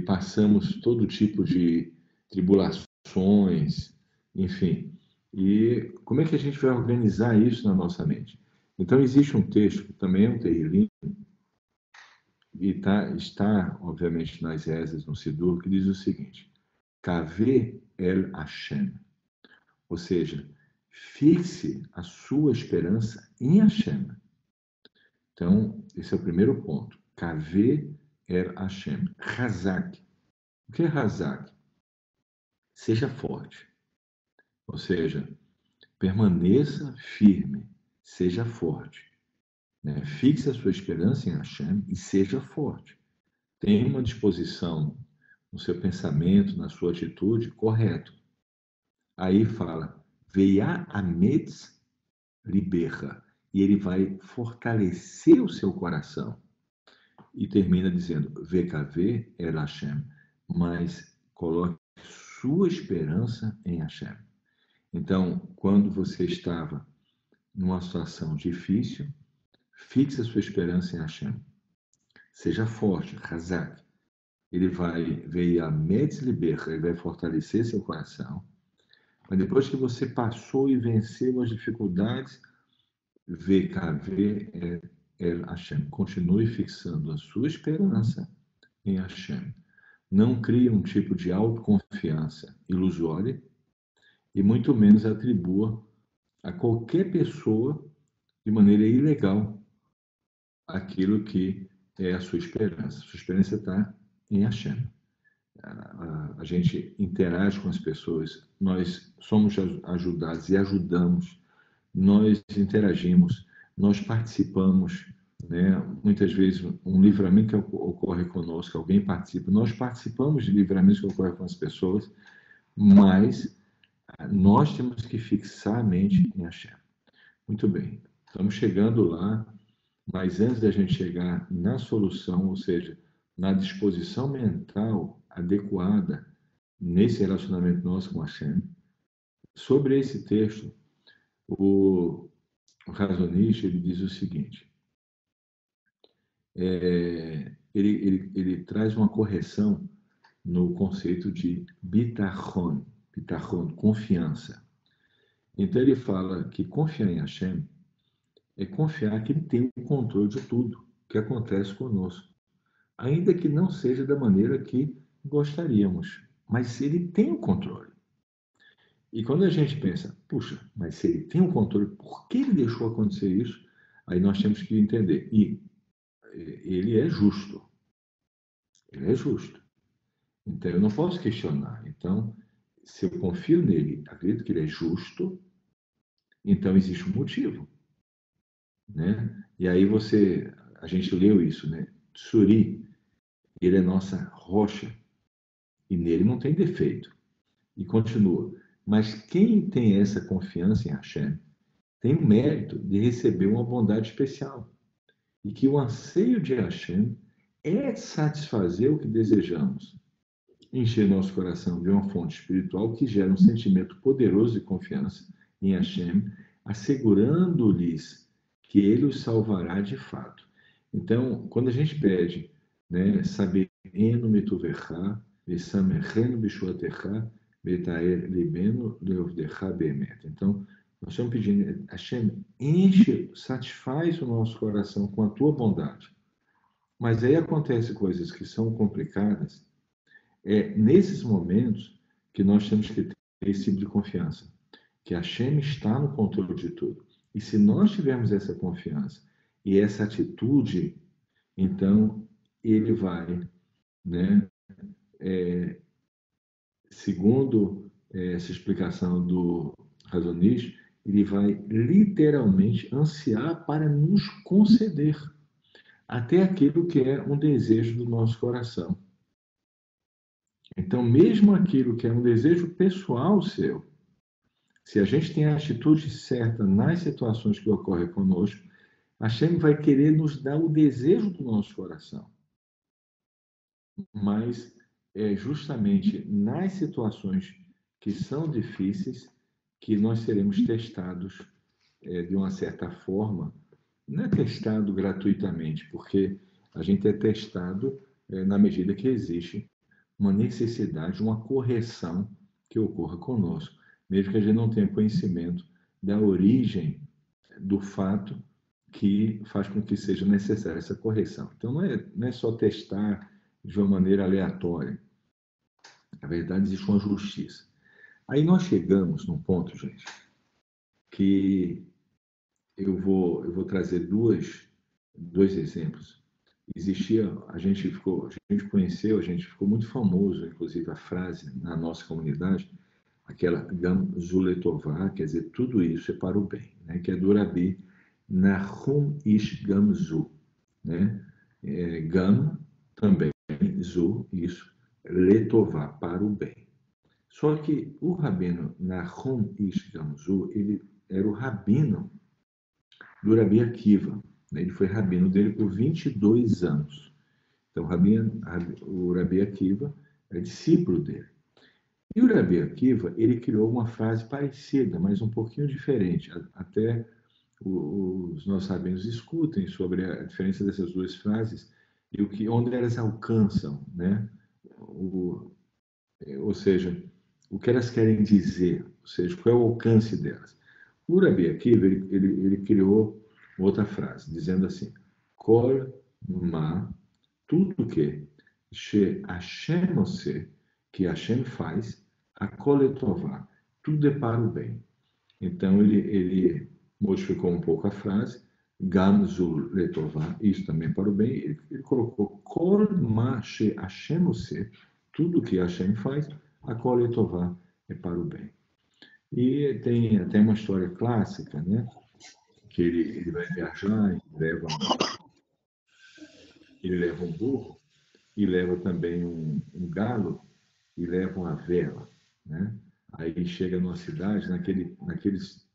passamos todo tipo de tribulações, enfim. E como é que a gente vai organizar isso na nossa mente? Então, existe um texto, que também é um Tehillim, e está, obviamente, nas rezas, no Sidur, que diz o seguinte: Kaveh el Hashem, ou seja, fixe a sua esperança em Hashem. Então, esse é o primeiro ponto. Kaveh el Hashem. Hazak. O que é Hazak? Seja forte. Ou seja, permaneça firme, seja forte. Né? Fixe a sua esperança em Hashem e seja forte. Tenha uma disposição no seu pensamento, na sua atitude, correto. Aí fala, Veia ametz liberra, e ele vai fortalecer o seu coração. E termina dizendo, VKV el Hashem, mas coloque sua esperança em Hashem. Então, quando você estava numa situação difícil, fixe a sua esperança em Hashem. Seja forte, Hazak. Ele vai ver a Metzliberra, ele vai fortalecer seu coração. Mas depois que você passou e venceu as dificuldades, VKV El Hashem. Continue fixando a sua esperança em Hashem. Não crie um tipo de autoconfiança ilusória e muito menos atribua a qualquer pessoa de maneira ilegal aquilo que é a sua esperança. Sua esperança está em Hashem. A gente interage com as pessoas, nós somos ajudados e ajudamos, nós interagimos, nós participamos, né? Muitas vezes um livramento que ocorre conosco, alguém participa, nós participamos de livramentos que ocorrem com as pessoas, mas nós temos que fixar a mente em Hashem. Muito bem, estamos chegando lá Mas antes da gente chegar na solução, ou seja, na disposição mental adequada nesse relacionamento nosso com a Hashem, sobre esse texto, o Razonich, ele diz o seguinte, ele traz uma correção no conceito de bitachon, confiança. Então ele fala que confiar em Hashem é confiar que ele tem o controle de tudo que acontece conosco, ainda que não seja da maneira que gostaríamos, mas ele tem o controle. E quando a gente pensa, puxa, mas se ele tem o controle, por que ele deixou acontecer isso? Aí nós temos que entender. E ele é justo. Ele é justo. Então eu não posso questionar. Então, se eu confio nele, acredito que ele é justo, então existe um motivo, né? E aí a gente leu isso, né? Tsuri, ele é nossa rocha e nele não tem defeito. E continua. Mas quem tem essa confiança em Hashem tem o mérito de receber uma bondade especial. E que o anseio de Hashem é satisfazer o que desejamos, encher nosso coração de uma fonte espiritual que gera um sentimento poderoso de confiança em Hashem, assegurando-lhes que ele os salvará de fato. Então, quando a gente pede, né, sabendo mituverá, vesamecheno bishuaterá, betaer libeno leovderá bemet. Então, nós estamos pedindo, Hashem, enche, satisfaz o nosso coração com a tua bondade. Mas aí acontecem coisas que são complicadas. É nesses momentos que nós temos que ter esse tipo de confiança, que Hashem está no controle de tudo. E se nós tivermos essa confiança e essa atitude, então ele vai, né, segundo essa explicação do Razonich, ele vai literalmente ansiar para nos conceder até aquilo que é um desejo do nosso coração. Então, mesmo aquilo que é um desejo pessoal seu, se a gente tem a atitude certa nas situações que ocorrem conosco, a Hashem vai querer nos dar o desejo do nosso coração. Mas é justamente nas situações que são difíceis que nós seremos testados de uma certa forma. Não é testado gratuitamente, porque a gente é testado na medida que existe uma necessidade, uma correção que ocorra conosco, mesmo que a gente não tenha conhecimento da origem do fato que faz com que seja necessária essa correção. Então, não é só testar de uma maneira aleatória. Na verdade, existe uma justiça. Aí nós chegamos num ponto, gente, que eu vou trazer dois exemplos. A gente conheceu, a gente ficou muito famoso, inclusive a frase na nossa comunidade, aquela Gam Zuletová, quer dizer, tudo isso é para o bem, né? Que é do Rabi Nahum Ish Gam Zu, né? Gam também, Zu, isso, Letová, para o bem. Só que o rabino Nahum Ish Gam Zu, ele era o rabino do Rabi Akiva, né? Ele foi rabino dele por 22 anos. Então, o Rabi Akiva é discípulo dele. E o Rabi Akiva, ele criou uma frase parecida, mas um pouquinho diferente. Até os nossos rabinos discutem sobre a diferença dessas duas frases e onde elas alcançam, né? Ou seja, o que elas querem dizer, ou seja, qual é o alcance delas. O Rabi Akiva, ele criou outra frase, dizendo assim, Kol ma, tudo que Hashem você, que Hashem faz, a koletová, tudo é para o bem. Então, ele modificou um pouco a frase, Gamzul letová, isso também para o bem, ele colocou Kol ma Hashem você, tudo que Hashem faz, a koletová é para o bem. E tem até uma história clássica, né? Que ele vai viajar, ele leva um burro, e leva também um galo e leva uma vela, né? Aí chega numa cidade, naqueles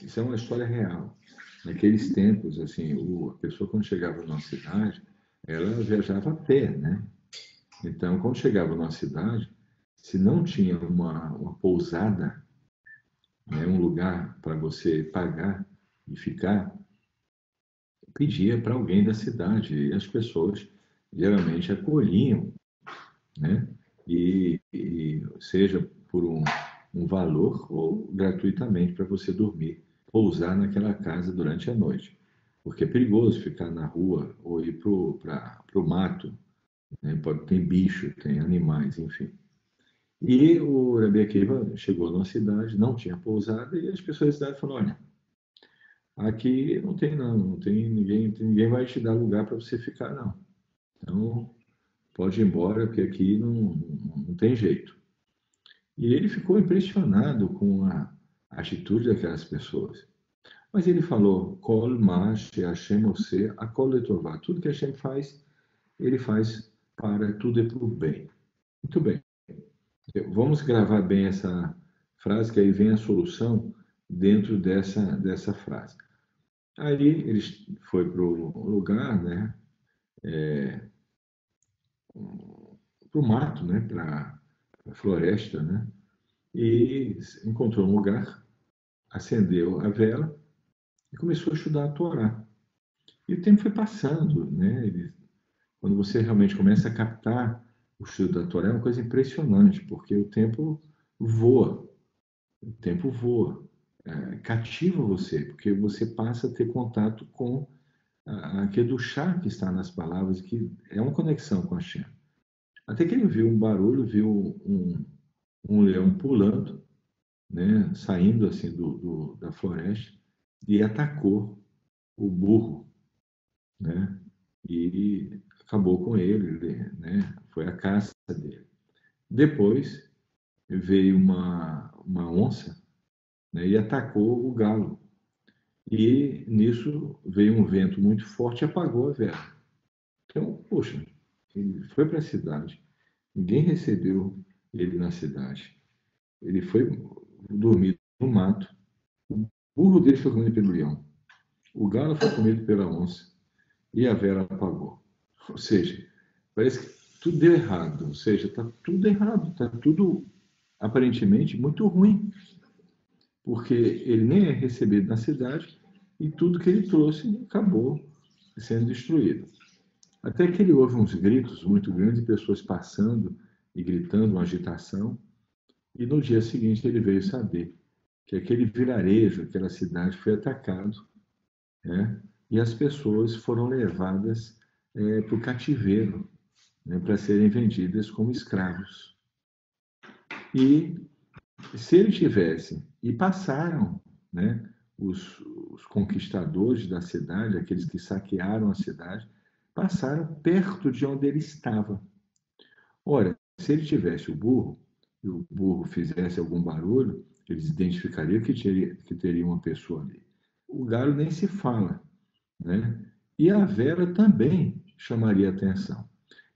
Isso é uma história real. Naqueles tempos, assim, a pessoa quando chegava numa cidade, ela viajava a pé, né? Então, quando chegava numa cidade, se não tinha uma pousada, né, um lugar para você pagar e ficar, pedia para alguém da cidade. E as pessoas geralmente acolhiam, né? E seja por um valor ou gratuitamente para você dormir, pousar naquela casa durante a noite. Porque é perigoso ficar na rua ou ir para o mato, né? Tem bicho, tem animais, enfim. E o Rabi Akiva chegou numa cidade, não tinha pousada, e as pessoas da cidade falaram, olha, aqui não tem não, não tem ninguém, ninguém vai te dar lugar para você ficar não. Então, pode ir embora, porque aqui não tem jeito. E ele ficou impressionado com a atitude daquelas pessoas. Mas ele falou, Kol ma Hashem ose, akol letová. Tudo que Hashem faz, ele faz para tudo é para o bem. Muito bem. Vamos gravar bem essa frase, que aí vem a solução dentro dessa frase. Aí ele foi para o lugar, né? Para o mato, né? Para a floresta, né? E encontrou um lugar, acendeu a vela e começou a estudar a Torá. E o tempo foi passando, né? Quando você realmente começa a captar o estudo da Torá, é uma coisa impressionante, porque o tempo voa, o tempo voa, cativa você, porque você passa a ter contato com aquele do chá que está nas palavras, que é uma conexão com a Shem. Até que ele viu um barulho, viu um leão pulando, né, saindo assim da floresta e atacou o burro, né, e acabou com ele, né, foi a caça dele. Depois veio uma onça, né, e atacou o galo. E nisso veio um vento muito forte e apagou a vela. Então, poxa, ele foi para a cidade, ninguém recebeu ele na cidade. Ele foi dormir no mato. O burro dele foi comido pelo leão. O galo foi comido pela onça. E a vela apagou. Ou seja, parece que tudo deu errado. Ou seja, está tudo errado. Está tudo, aparentemente, muito ruim. Porque ele nem é recebido na cidade e tudo que ele trouxe acabou sendo destruído. Até que ele ouve uns gritos muito grandes, pessoas passando e gritando, uma agitação. E no dia seguinte ele veio saber que aquele vilarejo, aquela cidade foi atacado, né? E as pessoas foram levadas para o cativeiro, né? Para serem vendidas como escravos. E se ele tivesse, e passaram, né? Os conquistadores da cidade, aqueles que saquearam a cidade, passaram perto de onde ele estava. Ora, se ele tivesse o burro, e o burro fizesse algum barulho, eles identificariam que teria uma pessoa ali. O galo nem se fala, né? E a vela também chamaria atenção.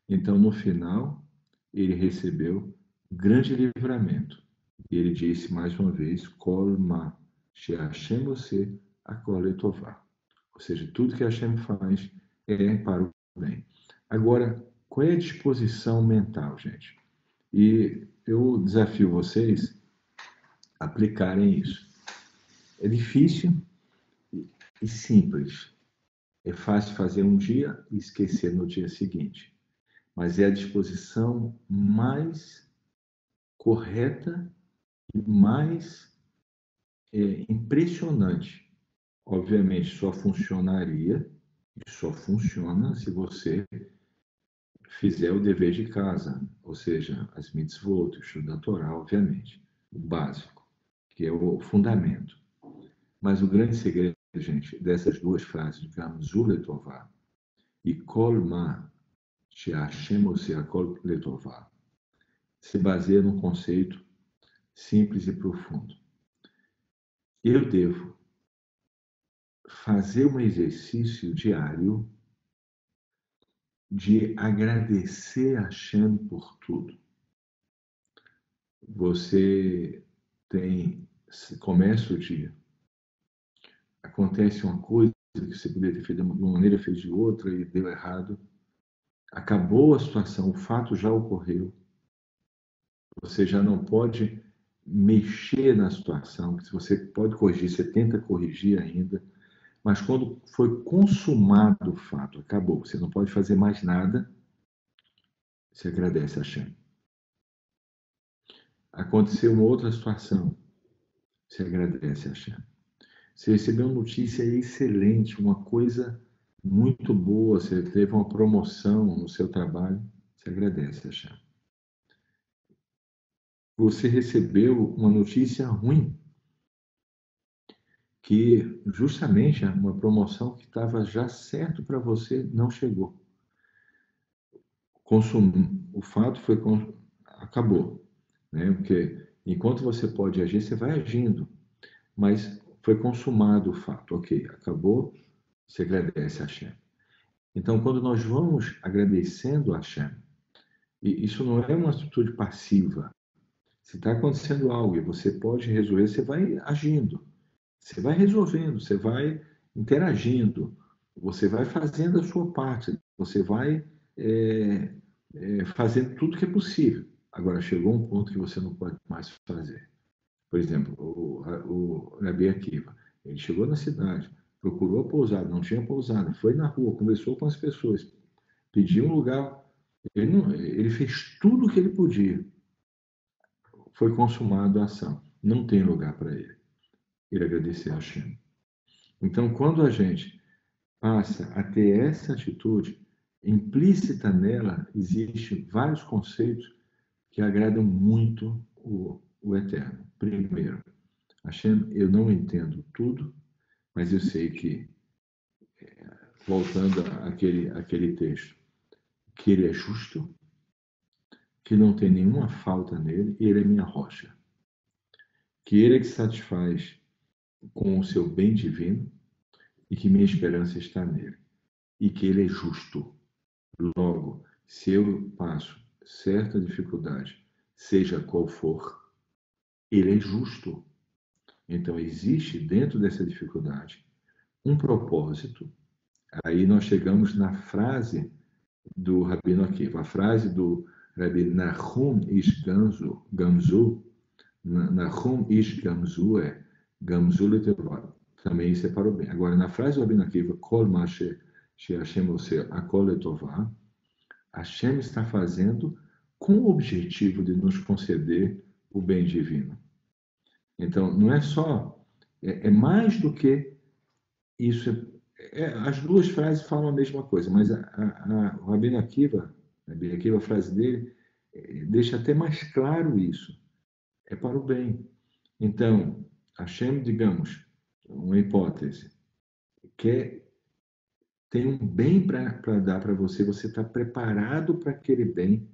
Então, no final, ele recebeu grande livramento. E ele disse mais uma vez, Kol ma she'Hashem você akol letová. Ou seja, tudo que Hashem faz é para o bem. Agora, qual é a disposição mental, gente? E eu desafio vocês a aplicarem isso. É difícil e simples. É fácil fazer um dia e esquecer no dia seguinte. Mas é a disposição mais correta e mais impressionante. Obviamente, só funcionaria e só funciona se você fizer o dever de casa, ou seja, as mitzvot, o estudo da Torá, obviamente, o básico, que é o fundamento. Mas o grande segredo, gente, dessas duas frases, digamos, Letová e Kol ma she'Hashem ose kol letová, se baseia num conceito simples e profundo. Eu devo fazer um exercício diário de agradecer a Hashem por tudo. Você começa o dia acontece uma coisa que você poderia ter feito de uma maneira, fez de outra e deu errado. Acabou a situação, o fato já ocorreu. Você já não pode mexer na situação. Se você pode corrigir, você tenta corrigir ainda. Mas quando foi consumado o fato, acabou, você não pode fazer mais nada, você agradece a Hashem. Aconteceu uma outra situação, você agradece a Hashem. Você recebeu uma notícia excelente, uma coisa muito boa, você teve uma promoção no seu trabalho, você agradece a Hashem. Você recebeu uma notícia ruim, que justamente uma promoção que estava já certo para você não chegou. O fato foi acabou, né? Porque enquanto você pode agir, você vai agindo, mas foi consumado o fato, ok, acabou, você agradece a Hashem. Então, quando nós vamos agradecendo a Hashem, e isso não é uma atitude passiva, se está acontecendo algo e você pode resolver, você vai agindo, você vai resolvendo, você vai interagindo, você vai fazendo a sua parte, você vai é, fazendo tudo que é possível. Agora, chegou um ponto que você não pode mais fazer. Por exemplo, o Rabi Akiva, ele chegou na cidade, procurou a pousada, não tinha pousada, foi na rua, conversou com as pessoas, pediu um lugar, ele fez tudo o que ele podia. Foi consumada a ação. Não tem lugar para ele. Ele agradeceu a Hashem. Então, quando a gente passa a ter essa atitude, implícita nela, existem vários conceitos que agradam muito o Eterno. Primeiro, Hashem, eu não entendo tudo, mas eu sei que, voltando àquele texto, que ele é justo, que não tem nenhuma falta nele, e ele é minha rocha. Que ele é que satisfaz com o seu bem divino e que minha esperança está nele. E que ele é justo. Logo, se eu passo certa dificuldade, seja qual for, ele é justo. Então, existe dentro dessa dificuldade um propósito. Aí nós chegamos na frase do Rabino Akiva, a frase do Rabbi Nahum Ish Gamzu, Nahum Ish Gamzu é Gamzu Letevar, também isso é para o bem. Agora, na frase do Rabino Akiva, Kol Mashe Hashem Ose Akol Letová, Hashem está fazendo com o objetivo de nos conceder o bem divino. Então, não é só, é mais do que isso. As duas frases falam a mesma coisa, mas o Rabino Akiva, a frase dele, deixa até mais claro isso. É para o bem. Então, Hashem, digamos, uma hipótese, quer tem um bem para dar para você, você está preparado para aquele bem.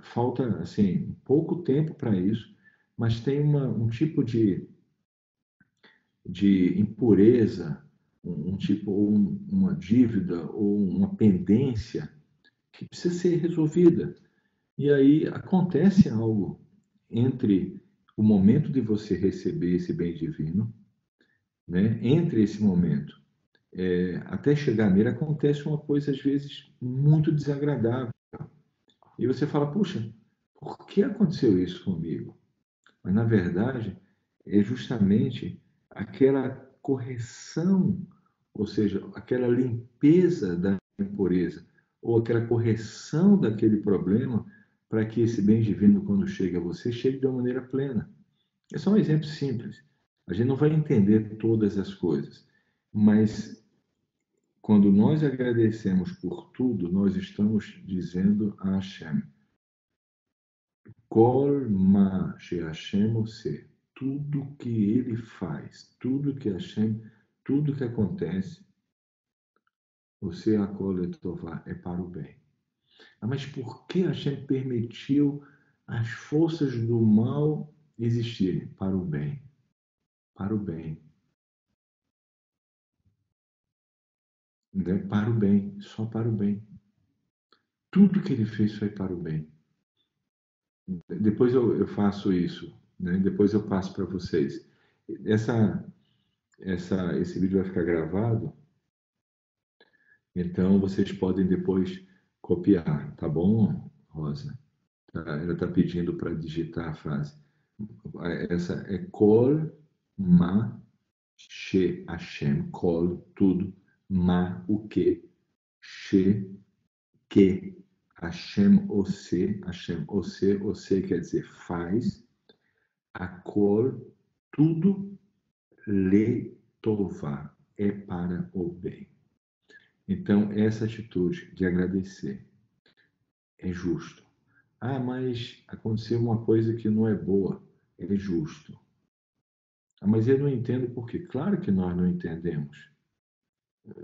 Falta assim pouco tempo para isso, mas tem um tipo de impureza, um tipo uma dívida ou uma pendência que precisa ser resolvida. E aí acontece algo entre o momento de você receber esse bem divino, né? Entre esse momento até chegar nele, acontece uma coisa, às vezes, muito desagradável. E você fala, puxa, por que aconteceu isso comigo? Mas, na verdade, é justamente aquela correção, ou seja, aquela limpeza da impureza, ou aquela correção daquele problema, para que esse bem divino, quando chega a você, chegue de uma maneira plena. É só um exemplo simples. A gente não vai entender todas as coisas, mas quando nós agradecemos por tudo, nós estamos dizendo a Hashem, Kol ma she Hashem ose, tudo que ele faz, tudo que Hashem, tudo que acontece, você Akol Letová, é para o bem. Mas por que Hashem permitiu as forças do mal existirem? Para o bem. Para o bem. Né? Para o bem, só para o bem. Tudo que ele fez foi para o bem. Depois eu faço isso, né? Depois eu passo para vocês. Essa esse vídeo vai ficar gravado, então vocês podem depois copiar, tá bom, Rosa? Ela está pedindo para digitar a frase. Essa é Kol Ma She Hashem, Kol, tudo, Ma, o que, She, que, Hashem, você quer dizer faz, a Kol, tudo, le tová, é para o bem. Então, essa atitude de agradecer é justo. Ah, mas aconteceu uma coisa que não é boa, é justo. Ah, mas eu não entendo por quê. Claro que nós não entendemos.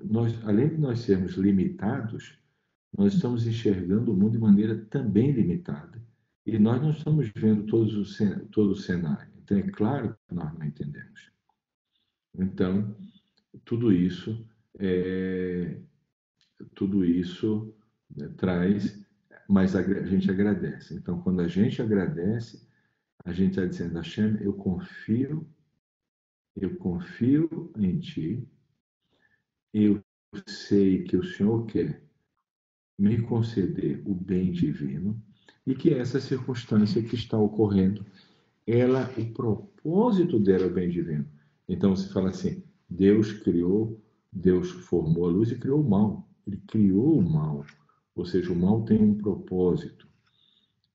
Nós, além de nós sermos limitados, nós estamos enxergando o mundo de maneira também limitada. E nós não estamos vendo todo o cenário. Então, é claro que nós não entendemos. Então, tudo isso, é, tudo isso traz, mas a gente agradece. Então, quando a gente agradece, a gente está dizendo, Hashem, eu confio em Ti, eu sei que o Senhor quer me conceder o bem divino e que essa circunstância que está ocorrendo, o propósito dela é o bem divino. Então você fala assim, Deus formou a luz e criou o mal. Ele criou o mal, ou seja, o mal tem um propósito.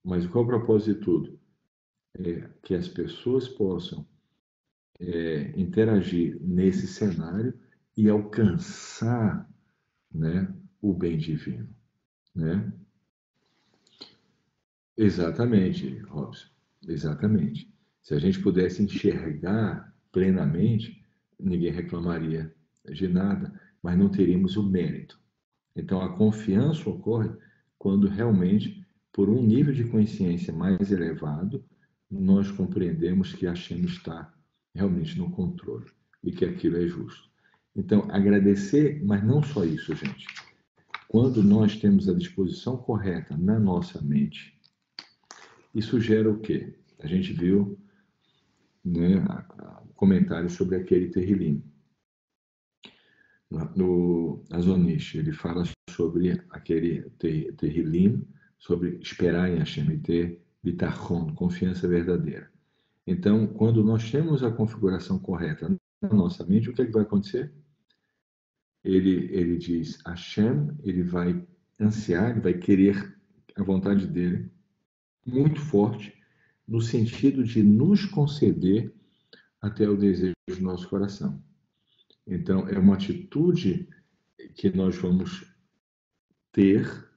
Mas qual é o propósito de tudo? É que as pessoas possam interagir nesse cenário e alcançar, né, o bem divino, né? Exatamente, Robson. Exatamente. Se a gente pudesse enxergar plenamente, ninguém reclamaria de nada, mas não teríamos o mérito. Então, a confiança ocorre quando realmente, por um nível de consciência mais elevado, nós compreendemos que a Hashem está realmente no controle e que aquilo é justo. Então, agradecer, mas não só isso, gente. Quando nós temos a disposição correta na nossa mente, isso gera o quê? A gente viu, né, comentários sobre aquele Terrilim. No Azonish, ele fala sobre aquele Terrilim, sobre esperar em Hashem e ter bitachon, confiança verdadeira. Então, quando nós temos a configuração correta na nossa mente, o que é que vai acontecer? Ele diz, Hashem, ele vai ansiar, ele vai querer a vontade dele muito forte, no sentido de nos conceder até o desejo do nosso coração. Então, é uma atitude que nós vamos ter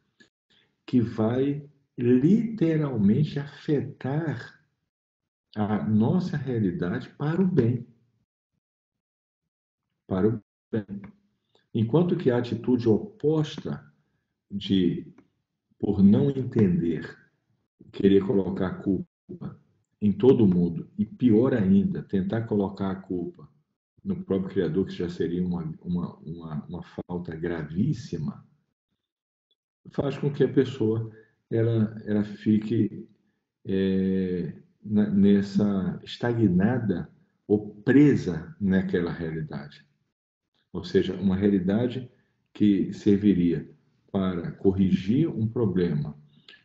que vai literalmente afetar a nossa realidade para o bem. Para o bem. Enquanto que a atitude oposta de, por não entender, querer colocar a culpa em todo mundo, e pior ainda, tentar colocar a culpa no próprio Criador, que já seria uma falta gravíssima, faz com que a pessoa ela fique nessa estagnada ou presa naquela realidade. Ou seja, uma realidade que serviria para corrigir um problema,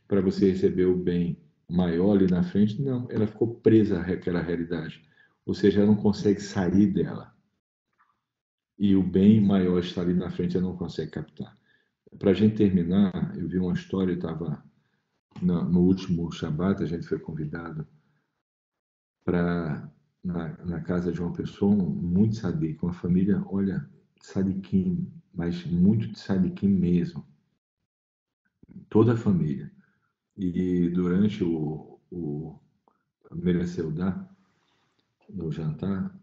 para você receber o bem maior ali na frente, não, ela ficou presa àquela realidade. Ou seja, ela não consegue sair dela. E o bem maior está ali na frente, ela não consegue captar. Para a gente terminar, eu vi uma história, estava no último Shabat, a gente foi convidado na casa de uma pessoa muito sadica, uma família, olha, sadiquim, mas muito de sadiquim mesmo. Toda a família. E durante a primeira seudá, no jantar,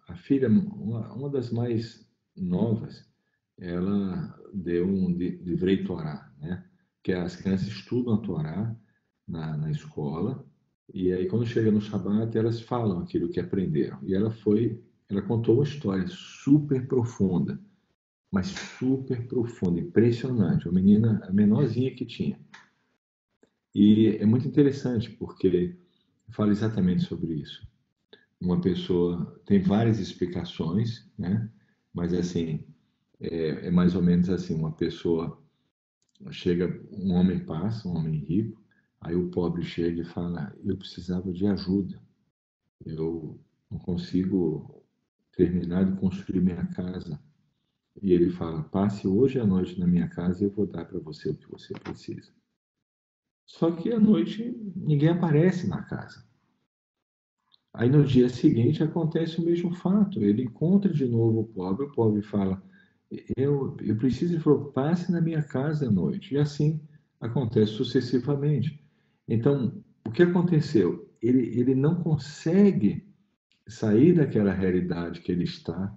a filha, uma das mais novas, ela deu um livrei Torá, né? Que as crianças estudam a Torá na escola, e aí quando chega no Shabat, elas falam aquilo que aprenderam. E ela contou uma história super profunda, mas super profunda, impressionante. Uma menina, a menorzinha que tinha. E é muito interessante, porque fala exatamente sobre isso. uma pessoa, tem várias explicações, né? Mas assim, é mais ou menos assim, uma pessoa chega, um homem passa, um homem rico, aí o pobre chega e fala, eu precisava de ajuda, eu não consigo terminar de construir minha casa. E ele fala, passe hoje à noite na minha casa e eu vou dar para você o que você precisa. Só que à noite ninguém aparece na casa. Aí no dia seguinte acontece o mesmo fato. Ele encontra de novo o pobre fala: eu preciso. Ele falou: passe na minha casa à noite. E assim acontece sucessivamente. Então, o que aconteceu? Ele não consegue sair daquela realidade que ele está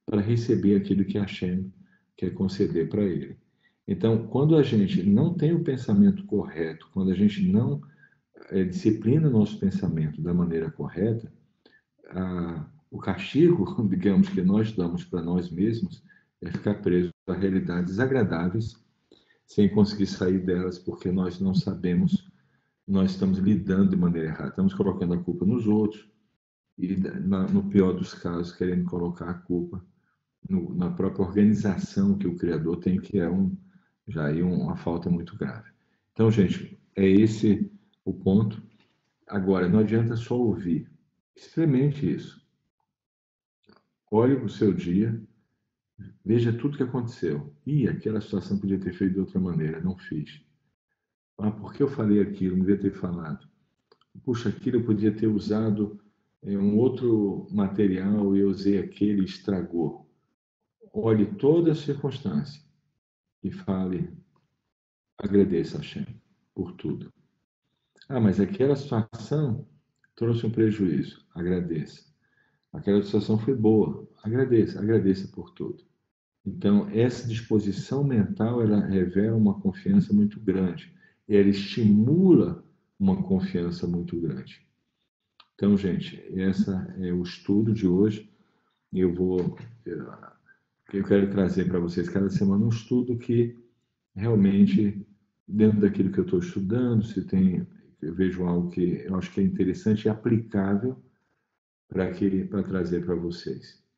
para receber aquilo que Hashem quer conceder para ele. Então, quando a gente não tem o pensamento correto, quando a gente não disciplina o nosso pensamento da maneira correta, o castigo, digamos, que nós damos para nós mesmos é ficar preso a realidades desagradáveis sem conseguir sair delas porque nós não sabemos, nós estamos lidando de maneira errada, estamos colocando a culpa nos outros e, no pior dos casos, querendo colocar a culpa na própria organização que o Criador tem, que é já é uma falta muito grave. Então, gente, é esse o ponto. Agora, não adianta só ouvir. Experimente isso. Olhe para o seu dia, veja tudo que aconteceu. Ih, aquela situação podia ter feito de outra maneira, não fiz. Ah, por que eu falei aquilo? Não devia ter falado. Puxa, aquilo eu podia ter usado um outro material e eu usei aquele e estragou. Olhe toda a circunstância e fale, agradeça a Hashem por tudo. Ah, mas aquela situação trouxe um prejuízo. Agradeça. Aquela situação foi boa. Agradeça, agradeça por tudo. Então, essa disposição mental, ela revela uma confiança muito grande. Ela estimula uma confiança muito grande. Então, gente, esse é o estudo de hoje. Eu quero trazer para vocês cada semana um estudo que realmente, dentro daquilo que eu estou estudando, se tem, eu vejo algo que eu acho que é interessante e aplicável para trazer para vocês.